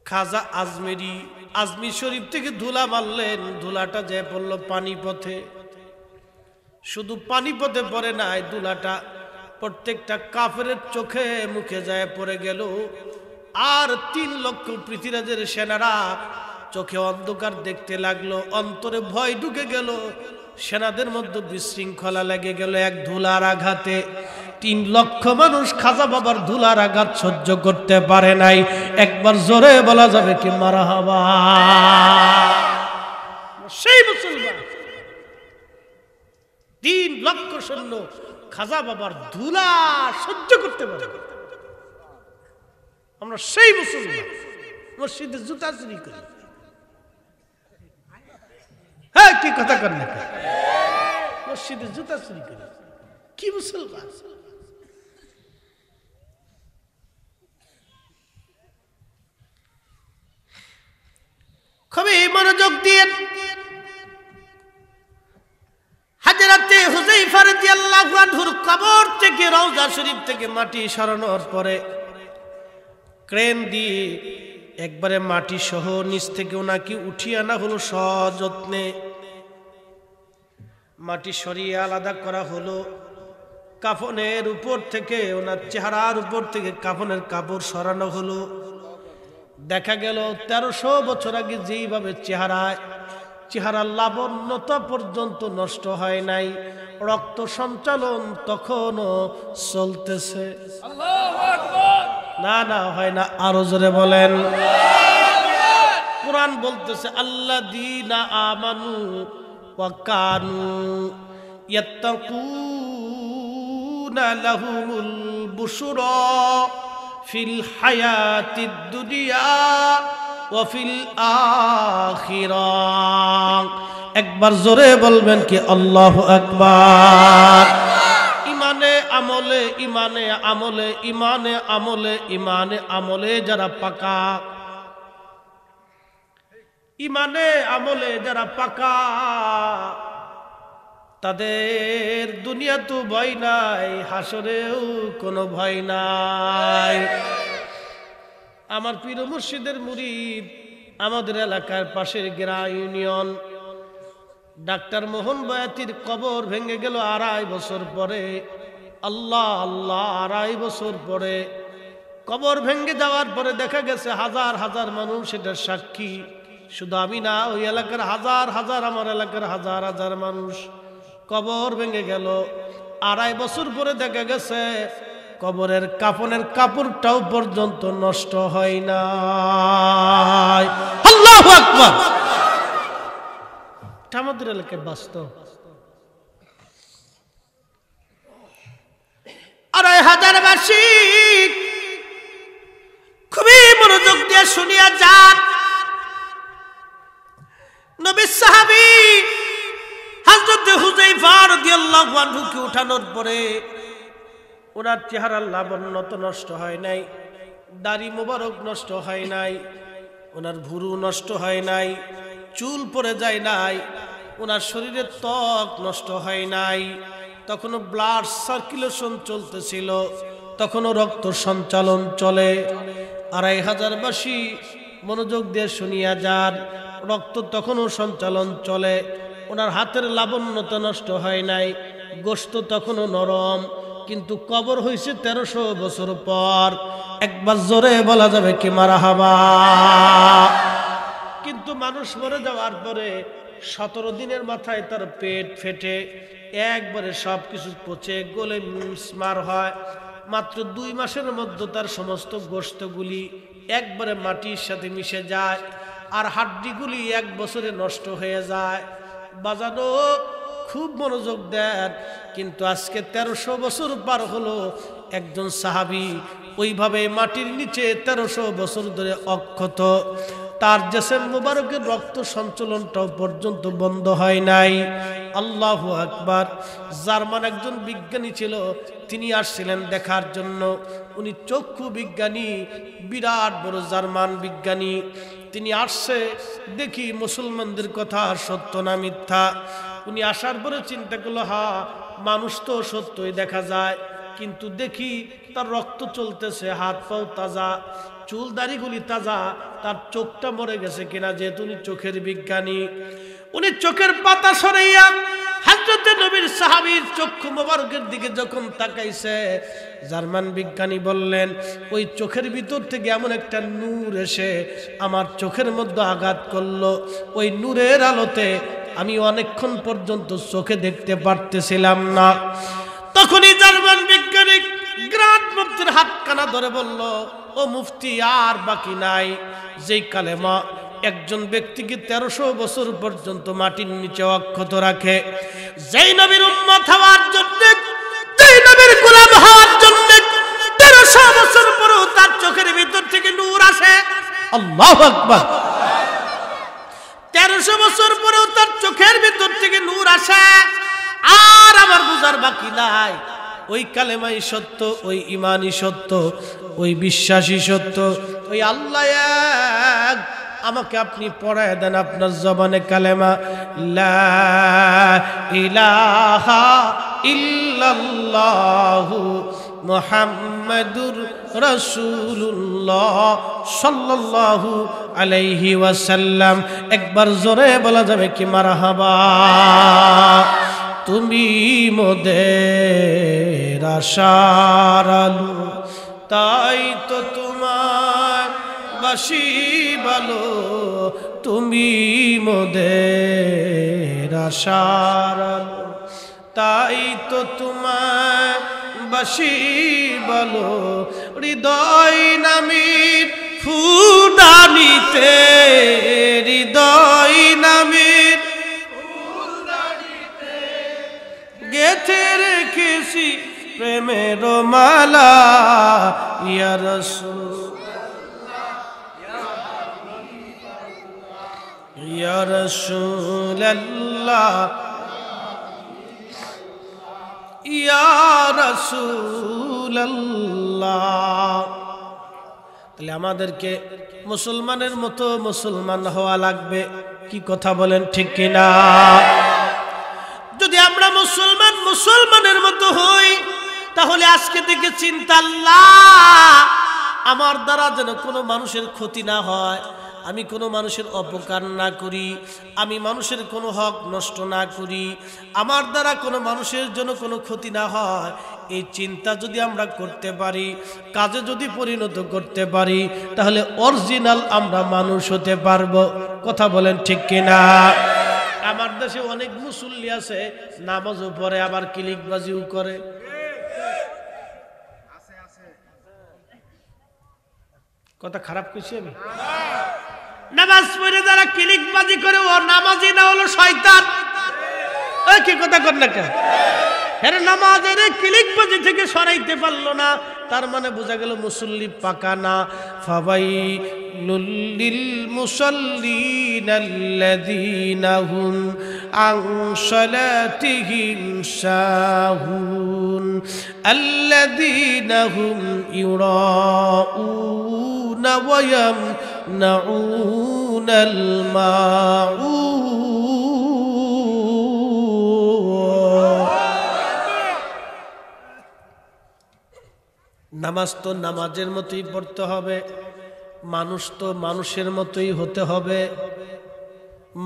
খাজা আজমেরি আজমির শরীফ থেকে ধুলা মারলেন, ধুলাটা যে পড়লো পানিপথে। শুধু পানিপথে পড়ে নাই, ধুলাটা প্রত্যেকটা কাফেরের চোখে মুখে যায় পড়ে গেল। আর 3 লক্ষ পৃথিবীরাজের সেনারা চোখে অন্ধকার দেখতে লাগলো, অন্তরে ভয় ঢুকে গেল। সেনাদের মধ্যে বিশৃঙ্খলা লেগে গেল এক ধুলার আঘাতে। 3 লক্ষ মানুষ খাজা বাবার ধুলার আঘাত সহ্য করতে পারে নাই। একবার জোরে বলা যাবে কি মারহাবা। সেই মুসলমান 3 লক্ষ সৈন্য খাজা বাবার ধুলা সহ্য করতে পারে। আমরা সেই মুসলমান মসজিদে জুতা চুরি করি। হ্যাঁ, কি কথা কর না, মসজিদে জুতা চুরি করি, কি মুসলমান? খুবই মনোযোগ দিয়ে হযরতে হুযায়ফা রাদিয়াল্লাহু আনহুর কবর থেকে রওজা শরীফ থেকে মাটি সরানোর পরে ক্রেন দিয়ে একবারে মাটি সহ নিচ থেকে ওনাকে উঠিয়ে আনা হলো। সযত্নে মাটি সরিয়ে আলাদা করা হলো। কাফনের উপর থেকে, ওনার চেহারার উপর থেকে কাফনের কাপড় সরানো হলো। দেখা গেল 1300 বছর আগে যেইভাবে চেহারার লাবণ্যতা পর্যন্ত নষ্ট হয় নাই, রক্ত সঞ্চালন তখনও চলতেছে। আল্লাহু আকবার। না না হয় না, আরো জোরে বলেন। কুরআন বলতেছে আল্লাযীনা আমানু ওয়া কানু ইয়াত্তাকুনা লাহুমুল বুশরা ফিল হায়াতিদ দুনিয়া ওয়া ফিল আখিরাহ। একবার জোরে বলবেন কি আল্লাহু আকবার। ইমানে আমলে ইমানে আমলে ইমানে আমলে ইমানে আমলে যারা পাকা, ইমানে আমলে যারা পাকা, তাদের দুনিয়া তো ভয় নাই, হাসরেও কোনো ভয় নাই। আমার পীর মুর্শিদের মুরিদ, আমাদের এলাকার পাশের গেরা ইউনিয়ন ডাক্তার মোহন বয়াতির কবর ভেঙে গেল 2.5 বছর পরে। আল্লাহ আল্লাহ, 2.5 বছর পরে কবর ভেঙে যাওয়ার পরে দেখা গেছে হাজার হাজার মানুষ এটার সাক্ষী। শুধু আমি না, ওই এলাকার হাজার হাজার, আমার এলাকার হাজার হাজার মানুষ। কবর ভেঙে গেল 2.5 বছর পরে দেখা গেছে কবরের কাফনের কাপড়টাও পর্যন্ত নষ্ট হয় না। আল্লাহু আকবার। আমাদের এলাকায় বাস্তব। 2,500 বাসী খুবই মনোযোগ দিয়ে শুনিয়া যান। নবীর সাহাবী হযরত হুযায়ফা রাদিয়াল্লাহু আনহুকে উঠানোর পরে ওনার চেহারার লাবণ্য তো নষ্ট হয় নাই, দাড়ি মোবারক নষ্ট হয় নাই, ওনার ভুরু নষ্ট হয় নাই, চুল পড়ে যায় নাই, ওনার শরীরের ত্বক নষ্ট হয় নাই। তখনও ব্লাড সার্কুলেশন চলতেছিল, তখনও রক্ত সঞ্চালন চলে। 2,500 বাসী মনোযোগ দিয়ে শুনিয়া যান। রক্ত তখনও সঞ্চালন চলে, ওনার হাতের লাবণ্যতা নষ্ট হয় নাই, গোশত তখনও নরম। কিন্তু কবর হয়েছে 1300 বছর পর। একবার জোরে বলা যাবে কি মারহাবা। কিন্তু মানুষ মরে যাওয়ার পরে 17 দিনের মাথায় তার পেট ফেটে একবারে সবকিছু পচে গলে মিসমার হয়। মাত্র 2 মাসের মধ্যে তার সমস্ত গোশতগুলি একবারে মাটির সাথে মিশে যায়, আর হাড্ডিগুলি 1 বছরে নষ্ট হয়ে যায়। বাজানো খুব মনোযোগ দেন। কিন্তু আজকে 1300 বছর পার হলো, একজন সাহাবী ওইভাবে মাটির নিচে 1300 বছর ধরে অক্ষত, তার জিসম মুবারকের রক্ত সঞ্চালনটাও পর্যন্ত বন্ধ হয় নাই। আল্লাহু আকবার। জার্মান একজন বিজ্ঞানী ছিল, তিনি আসছিলেন দেখার জন্য। উনি চক্ষু বিজ্ঞানী, বিরাট বড় জার্মান বিজ্ঞানী। তিনি আসছে দেখি মুসলমানদের কথা সত্য না মিথ্যা। উনি আসার পরে চিন্তা করলো, হ্যাঁ মানুষ তো সত্যই দেখা যায়, কিন্তু দেখি তার রক্ত চলতেছে, হাত পাও তাজা, চুল দাড়িগুলি তাজা, তার চোখটা মরে গেছে কিনা, যেহেতু উনি চোখের বিজ্ঞানী। উনি চোখের পাতা সরাইয়া হযরত নবীর সাহাবীর চক্ষু মোবারকের দিকে যখন তাকাইছে, জার্মান বিজ্ঞানী বললেন, ওই চোখের ভিতর থেকে এমন একটা নূর এসে আমার চোখের মধ্যে আঘাত করলো। ওই নূরের আলোতে আমি অনেকক্ষণ পর্যন্ত চোখে দেখতে পারতেছিলাম না। তখনই জার্মান বিজ্ঞানী গ্রান্ড মুফতির হাতখানা ধরে বলল, ও মুফতি, আর বাকি নাই। যেই কালেমা একজন ব্যক্তিকে 1300 বছর পর্যন্ত মাটির নিচে অক্ষত রাখে, যেই নবীর উম্মত হওয়ার জন্য, যেই নবীর গোলাম হওয়ার জন্য 1300 বছর পরেও তার চোখের ভিতর থেকে নূর আসে। আল্লাহু আকবার। 1300 বছর পরেও তার চোখের ভিতর থেকে নূর আসে, আর আমার বুঝার বাকি নাই। ওই কালেমাই সত্য, ওই ইমানই সত্য, ওই বিশ্বাসই সত্য, ওই আল্লাহ এক। আমাকে আপনি পড়ায় দেন আপনার জবানে কালেমা, লা ইলাহা ইল্লাল্লাহু মুহাম্মাদুর রাসূলুল্লাহ সাল্লাল্লাহু আলাইহি ওয়াসাল্লাম। একবার জোরে বলা যাবে কি মারহাবা। তুমি মোদের আশার আলো, তাই তো তোমার বাসি ভালো। তুমি মোদের আশার আলো, তাই তো তোমার বাসি বলো হৃদয় নামের ফুলদানিতে হৃদয় নামের গেথে রেখেছি প্রেমের মালা ইয়া রাসূল ইয়া রাসূলুল্লাহ ইয়া রাসূলুল্লাহ। তাহলে আমাদেরকে মুসলমানের মতো মুসলমান হওয়া লাগবে, কি কথা বলেন ঠিক কিনা? যদি আমরা মুসলমানের মতো হই তাহলে আজকে থেকে চিন্তা, আল্লাহ আমার দ্বারা যেন কোনো মানুষের ক্ষতি না হয়, আমি কোনো মানুষের অপকার না করি, আমি মানুষের কোনো হক নষ্ট না করি, আমার দ্বারা কোনো মানুষের জন্য কোনো ক্ষতি না হয়, এই চিন্তা যদি আমরা করতে পারি, কাজে যদি পরিণত করতে পারি, তাহলে অরিজিনাল আমরা মানুষ হতে পারবো। কথা বলেন ঠিক কিনা? আমার দেশে অনেক মুসল্লি আছে, নামাজও পড়ে আবার কিলিকবাজিও করে। কথা খারাপ কইছি আমি? নামাজ পড়ে যারা কিলিকবাজি করে ও নামাজি না হলো শয়তান। এই কি কথা কর না কেন? হ্যাঁ, নামাজের কিলিকবাজি থেকে সরাইতে পারলো না, তার মানে বোঝা গেল মুসল্লি পাকা না। ফাওয়াইলুল লিল মুসাল্লিন আল্লাযীনা হুম আন সালাতিহিম সাহুন আল্লাযীনা হুম ইউরাউনা ওয়া ইয়ামনাউনাল মাউন। নামাজ তো নামাজের মতোই পড়তে হবে, মানুষ তো মানুষের মতোই হতে হবে।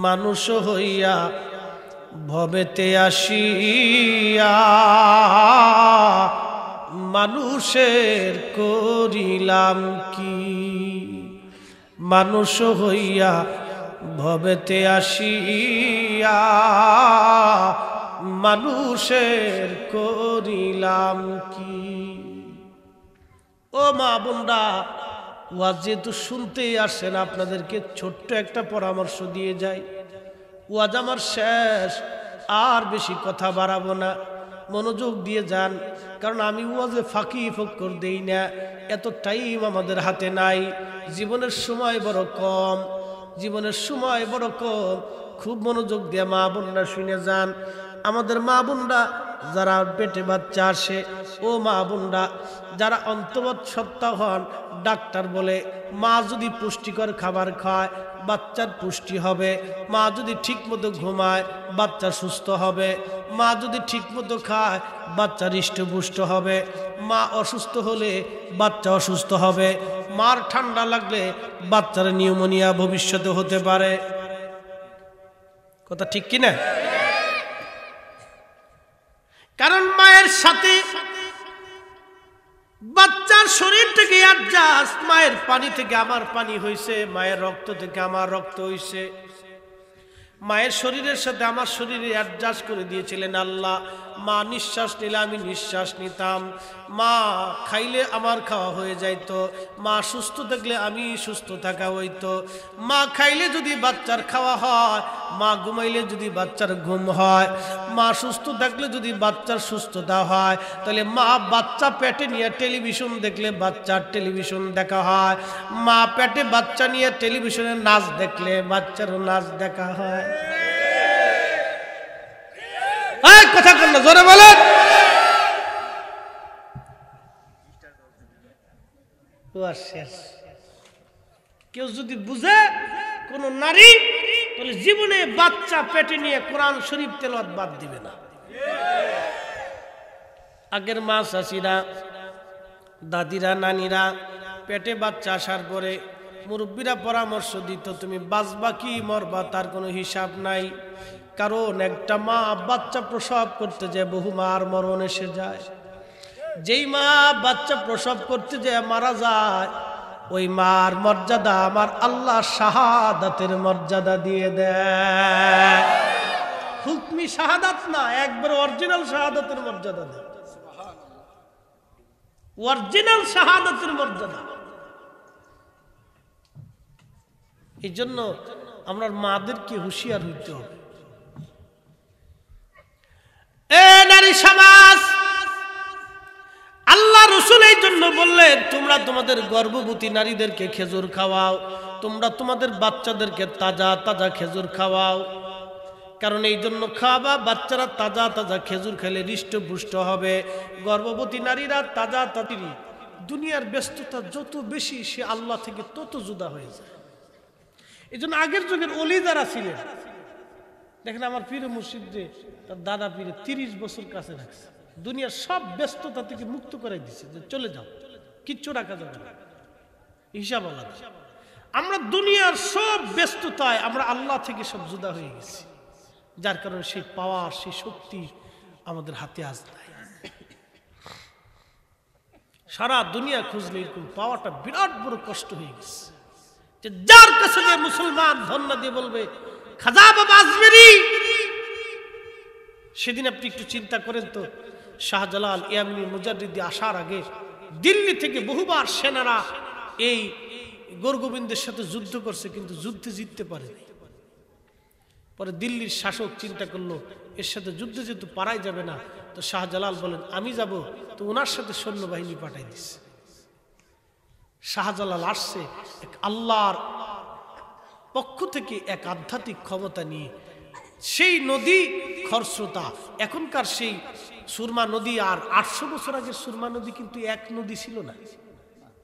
মানুষ হইয়া ভবেতে আসিয়া মানুষের করিলাম কি? মানুষ হইয়া ভবেতে আসিয়া মানুষের করিলাম কি? ও মা বোনরা, ওয়াজ যেহেতু শুনতেই আসেন, আপনাদেরকে ছোট্ট একটা পরামর্শ দিয়ে যাই। ওয়াজ আমার শেষ, আর বেশি কথা বাড়াবো না, মনোযোগ দিয়ে যান, কারণ আমি ওয়াজে ফাঁকি ফক্কর দেই না, এত টাইম আমাদের হাতে নাই, জীবনের সময় বড় কম, জীবনের সময় বড় কম। খুব মনোযোগ দিয়ে মা বোনরা শুনে যান। আমাদের মা বোনরা যারা পেটে বাচ্চা আসে, ও মা বোনরা যারা অন্তবৎ সত্তা হন, ডাক্তার বলে মা যদি পুষ্টিকর খাবার খায় বাচ্চার পুষ্টি হবে, মা যদি ঠিক মতো ঘুমায় বাচ্চা সুস্থ হবে, মা যদি ঠিক মতো খায় বাচ্চা হৃষ্টপুষ্ট হবে, মা অসুস্থ হলে বাচ্চা অসুস্থ হবে, মার ঠান্ডা লাগলে বাচ্চার নিউমোনিয়া ভবিষ্যতে হতে পারে। কথা ঠিক কিনা? কারণ মায়ের সাথে বাচ্চার শরীর থেকে অ্যাডজাস্ট, মায়ের পানি থেকে আমার পানি হইছে, মায়ের রক্ত থেকে আমার রক্ত হইছে, মায়ের শরীরের সাথে আমার শরীরে অ্যাডজাস্ট করে দিয়েছিলেন আল্লাহ। মা নিঃশ্বাস নিলে আমি নিঃশ্বাস নিতাম, মা খাইলে আমার খাওয়া হয়ে যাইতো, মা সুস্থ থাকলে আমি সুস্থ থাকা হইতো, মা খাইলে যদি বাচ্চার খাওয়া হয়, মা ঘুমাইলে যদি বাচ্চার ঘুম হয়, মা সুস্থ থাকলে যদি বাচ্চার সুস্থতা হয়, তাহলে মা বাচ্চা পেটে নিয়ে টেলিভিশন দেখলে বাচ্চার টেলিভিশন দেখা হয়, মা পেটে বাচ্চা নিয়ে টেলিভিশনের নাচ দেখলে বাচ্চারও নাচ দেখা হয়। কথা বল না, জোরে বলেন। কেউ যদি বুঝে কোন নারী, তাহলে জীবনে বাচ্চা পেটে নিয়ে কোরআন শরীফ তেলাওয়াত বাদ দিবে না। আগের মা চাচিরা, দাদিরা, নানিরা পেটে বাচ্চা আসার পরে মুরব্বীরা পরামর্শ দিত, তুমি বাঁচবা কি মরবা তার কোনো হিসাব নাই। কারণ একটা মা বাচ্চা প্রসব করতে যায় বহু মার মরণ এসে যায়। যেই মা বাচ্চা প্রসব করতে যায় মারা যায়, ওই মার মর্যাদা আমার আল্লাহ শাহাদাতের মর্যাদা দিয়ে দেয়। হুকমি শাহাদাত না, একবার অরিজিনাল শাহাদাতের মর্যাদা দেয়। অরিজিনাল শাহাদাতের মর্যাদা। এই জন্য আমরা মাদেরকে হুঁশিয়ার হইতে হবে। এ নারী সমাজ, আল্লাহ রাসূল এই জন্য বললেন তোমরা তোমাদের গর্ভবতী নারীদেরকে খেজুর খাওয়াও, তোমরা তোমাদের বাচ্চাদেরকে তাজা তাজা খেজুর খাওয়াও। কারণ এই জন্য খাওয়াবা, বাচ্চারা তাজা তাজা খেজুর খেলে হৃষ্টপুষ্ট হবে। গর্ভবতী নারীরা তাজা তাজা, দুনিয়ার ব্যস্ততা যত বেশি সে আল্লাহ থেকে তত জুদা হয়ে যায়। এই জন্য আগের যুগের ওলি যারা ছিলেন, দেখেন আমার পীর মুর্শিদে তার দাদা পীরে 30 বছর কাছে রাখছে, দুনিয়ার সব ব্যস্ততা থেকে মুক্ত করে দিচ্ছে যে চলে যাও, কিচ্ছু রাখা যাবে না, হিসাব আলাদা। আমরা দুনিয়ার সব ব্যস্ততায় আমরা আল্লাহ থেকে সব জুদা হয়ে গেছি, যার কারণে সেই পাওয়ার সেই শক্তি আমাদের হাতে আজ নাই। সারা দুনিয়া খুঁজলে এরকম পাওয়াটা বিরাট বড় কষ্ট হয়ে গেছে। যে যার কাছে যে মুসলমান ধন্যবাদ দিয়ে বলবে খাজা বাবা আজমেরি, সেদিন আপনি একটু চিন্তা করেন তো, শাহজালাল ইয়ামিনী মুজাদ্দিদি আসার আগে দিল্লি থেকে বহুবার সেনারা এই গোরগোবিন্দের সাথে যুদ্ধ করছে, কিন্তু যুদ্ধে জিততে পারেনি। পরে দিল্লির শাসক চিন্তা করলো এর সাথে যুদ্ধে যেহেতু পারাই যাবে না, তো শাহজালাল বলেন আমি যাব, তো ওনার সাথে সৈন্যবাহিনী পাঠাই দিচ্ছে। শাহজালাল আসছে এক আল্লাহর পক্ষ থেকে এক আধ্যাত্মিক ক্ষমতা নিয়ে। সেই নদী খরস্রোতা, এখনকার সেই সুরমা নদী আর 800 বছর আগের সুরমা নদী কিন্তু এক নদী ছিল না।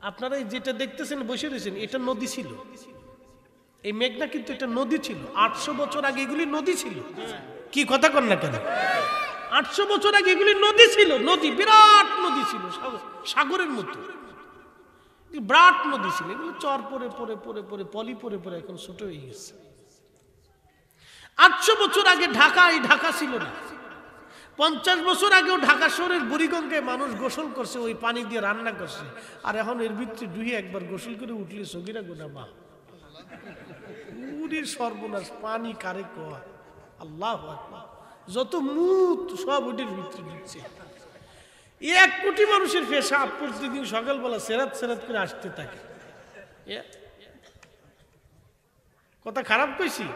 আপনারা যেটা দেখতেছেন বসে রয়েছেন, এটা নদী ছিল। এই মেঘনা কিন্তু এটা নদী ছিল। 800 বছর আগে এগুলি নদী ছিল। কি কথা কন না কেন? 800 বছর আগে এগুলি নদী ছিল, নদী, বিরাট নদী ছিল, সাগরের মতো বিরাট নদী ছিল। এগুলো চর পরে পরে পরে পরে পলি পরে পরে এখন ছোট হয়ে গেছে। 800 বছর আগে ঢাকা এই ঢাকা ছিল না। 50 বছর আগেও ঢাকা শহরের বুড়িগঙ্গায় মানুষ গোসল করছে, ওই পানি দিয়ে রান্না করছে। আর এখন এর ভিতরে ডুহে একবার গোসল করে উঠলে সগিরা গোনা মা, পুরীর সর্বনাশ। পানি কারে কয়? আল্লাহু আকবার। যত মুত সব ওটির ভিতরে ঢুকছে। 1 কোটি মানুষের পেশাব প্রতিদিন সকালবেলা সেরাত সেরাত করে আসতে থাকে। কথা খারাপ কইছি?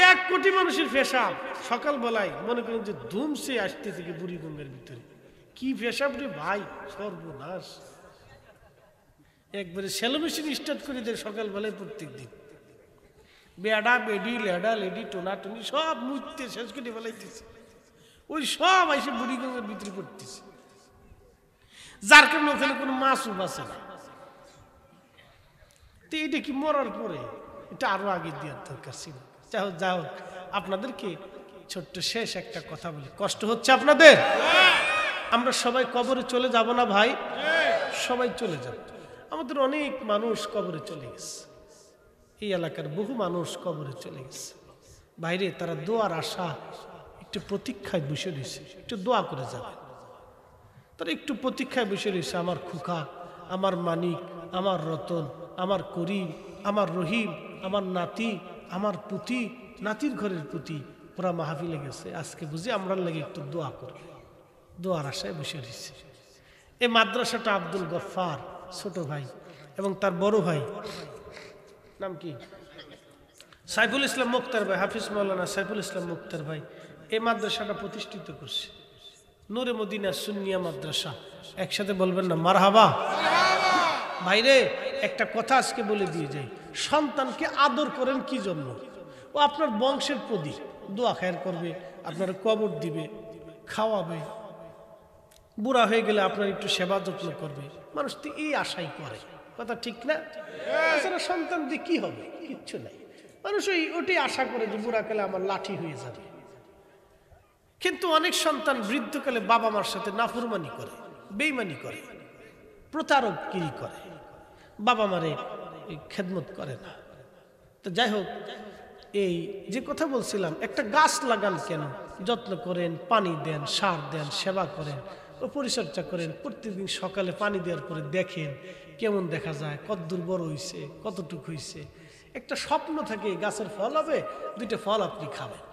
1 কোটি মানুষের পেশাব সকালবেলায় মনে করেন যে ধুমসে আসতে থেকে বুড়িগঙ্গার ভিতরে। কি পেশাব রে ভাই, সর্বনাশ। একবারে সেলো মেশিন স্টার্ট করে দেয় সকালবেলায় প্রত্যেক দিন। বেডা বেডি লেডা লেডি টোনা টুনি সব মুছতে শেষ করে ফেলাইতেছে। ওই সব এসে বুড়িগঙ্গার ভিতরে পড়তেছে, যার কারণে ওখানে কোনো মাছও বাঁচে না। তো এটা কি মরার পরে? এটা আরো আগে দেওয়ার দরকার ছিল। যাও আপনাদেরকে ছোট্ট শেষ একটা কথা বলি। কষ্ট হচ্ছে আপনাদের? আমরা সবাই কবরে চলে যাব না ভাই? সবাই চলে যাব। আমাদের অনেক মানুষ কবরে চলে গেছে, এই এলাকার বহু মানুষ কবরে চলে গেছে। বাইরে তারা দোয়ার আশা একটু প্রতীক্ষায় বসে রয়েছে, একটু দোয়া করে যাবে। তারা একটু প্রতীক্ষায় বসে রয়েছে, আমার খুকা, আমার মানিক, আমার রতন, আমার করিম, আমার রহিম, আমার নাতি, আমার পুতি, নাতির ঘরের পুতি, ওরা মাহফিলে গেছে, আজকে বুঝি আমরা লাগে একটু দোয়া করবে। দোয়ার আশায় বসে রয়েছে। এই মাদ্রাসাটা আব্দুল গফফার ছোট ভাই এবং তার বড় ভাই নাম কি সাইফুল ইসলাম মুক্তার ভাই, হাফিজ মাওলানা সাইফুল ইসলাম মুক্তার ভাই এই মাদ্রাসাটা প্রতিষ্ঠিত করছে। নূরে মদিনা সুন্নিয়া মাদ্রাসা। একসাথে বলবেন না মারহাবা? ভাইরে একটা কথা আজকে বলে দিয়ে যাই, সন্তানকে আদর করেন কি জন্য? ও আপনার বংশের প্রদীপ, দোয়া খায়ের করবে, আপনার কবর দিবে, খাওয়াবে, বুড়া হয়ে গেলে আপনার একটু সেবা যত্ন করবে। মানুষ তো এই আশাই করে, কথা ঠিক না? এছাড়া সন্তান দিয়ে কি হবে? কিচ্ছু নাই। মানুষ ওটাই আশা করে যে বুড়াকালে আমার লাঠি হয়ে যাবে। কিন্তু অনেক সন্তান বৃদ্ধকালে বাবা মার সাথে নাফরমানি করে, বেঈমানি করে, প্রতারকগিরি করে, বাবা মারে খেদমত করে না। তো যাই হোক, এই যে কথা বলছিলাম, একটা গাছ লাগান কেন? যত্ন করেন, পানি দেন, সার দেন, সেবা করেন, ও পরিচর্যা করেন। প্রত্যেকদিন সকালে পানি দেওয়ার পরে দেখেন কেমন দেখা যায়, কতদূর বড় হয়েছে, কতটুকু হয়েছে। একটা স্বপ্ন থাকে গাছের ফল হবে, 2টা ফল আপনি খাবেন।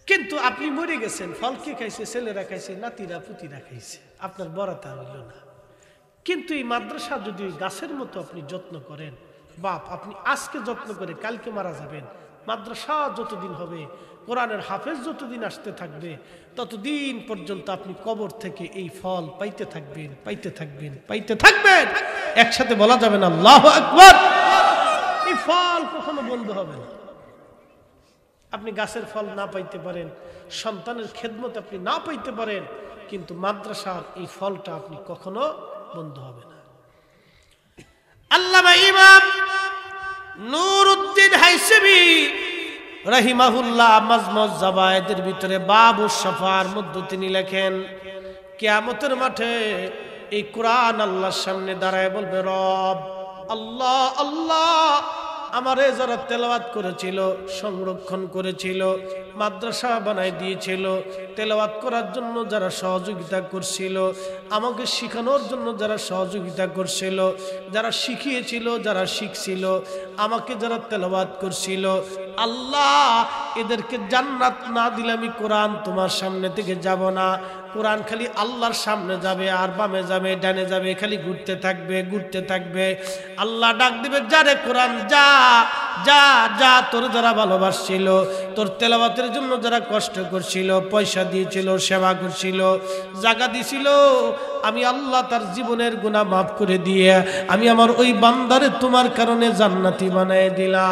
কিন্তু আপনি মরে গেছেন, ফল কে খাইছে? ছেলেরা খাইছে, নাতিরা পুতিরা খাইছে। আপনার বড়াতা হইল না। কিন্তু এই মাদ্রাসা যদি গাছের মতো আপনি যত্ন করেন, বাপ আপনি আজকে যত্ন করে কালকে মারা যাবেন, মাদ্রাসা যতদিন হবে, কোরআনের হাফেজ যতদিন আসতে থাকবে, ততদিন পর্যন্ত আপনি কবর থেকে এই ফল পাইতে থাকবেন, পাইতে থাকবেন, পাইতে থাকবেন। একসাথে বলা যাবে না আল্লাহু আকবার। এই ফল কখনো বন্ধ হবে না। আপনি গাছের ফল না পাইতে পারেন, সন্তানের খেদমত আপনি না পাইতে পারেন, কিন্তু মাদ্রাসার এই ফলটা আপনি কখনো বন্ধ হবে না। আল্লামা ইমাম নুরউদ্দিন হাইসেমি রাহিমাহুল্লাহ মাজমুজ জাওয়ায়েদের ভিতরে বাবুস শাফার মধ্যে তিনি লেখেন, কিয়ামতের মাঠে এই কোরআন আল্লাহর সামনে দাঁড়ায় বলবে, রব আল্লাহ আল্লাহ, আমারে যারা তেলাওয়াত করেছিল, সংরক্ষণ করেছিল, মাদ্রাসা বানাই দিয়েছিল, তেলাওয়াত করার জন্য যারা সহযোগিতা করছিল, আমাকে শিখানোর জন্য যারা সহযোগিতা করছিল, যারা শিখিয়েছিল, যারা শিখছিল, আমাকে যারা তেলাওয়াত করছিল, আল্লাহ এদেরকে জান্নাত না দিলে আমি কোরআন তোমার সামনে থেকে যাব না। কোরআন খালি আল্লাহর সামনে যাবে, আর বামে যাবে, ডানে যাবে, খালি ঘুরতে থাকবে, ঘুরতে থাকবে। আল্লাহ ডাক দিবে, যারে কোরআন যা যা যা, তোর যারা ভালোবাসছিল, তোর তেলাওয়াতের জন্য যারা কষ্ট করছিল, পয়সা দিয়েছিল, সেবা করছিল, জায়গা দিছিল, আমি আল্লাহ তার জীবনের গুনাহ মাফ করে দিয়ে আমি আমার ওই বান্দারে তোমার কারণে জান্নাতি বানায় দিলাম।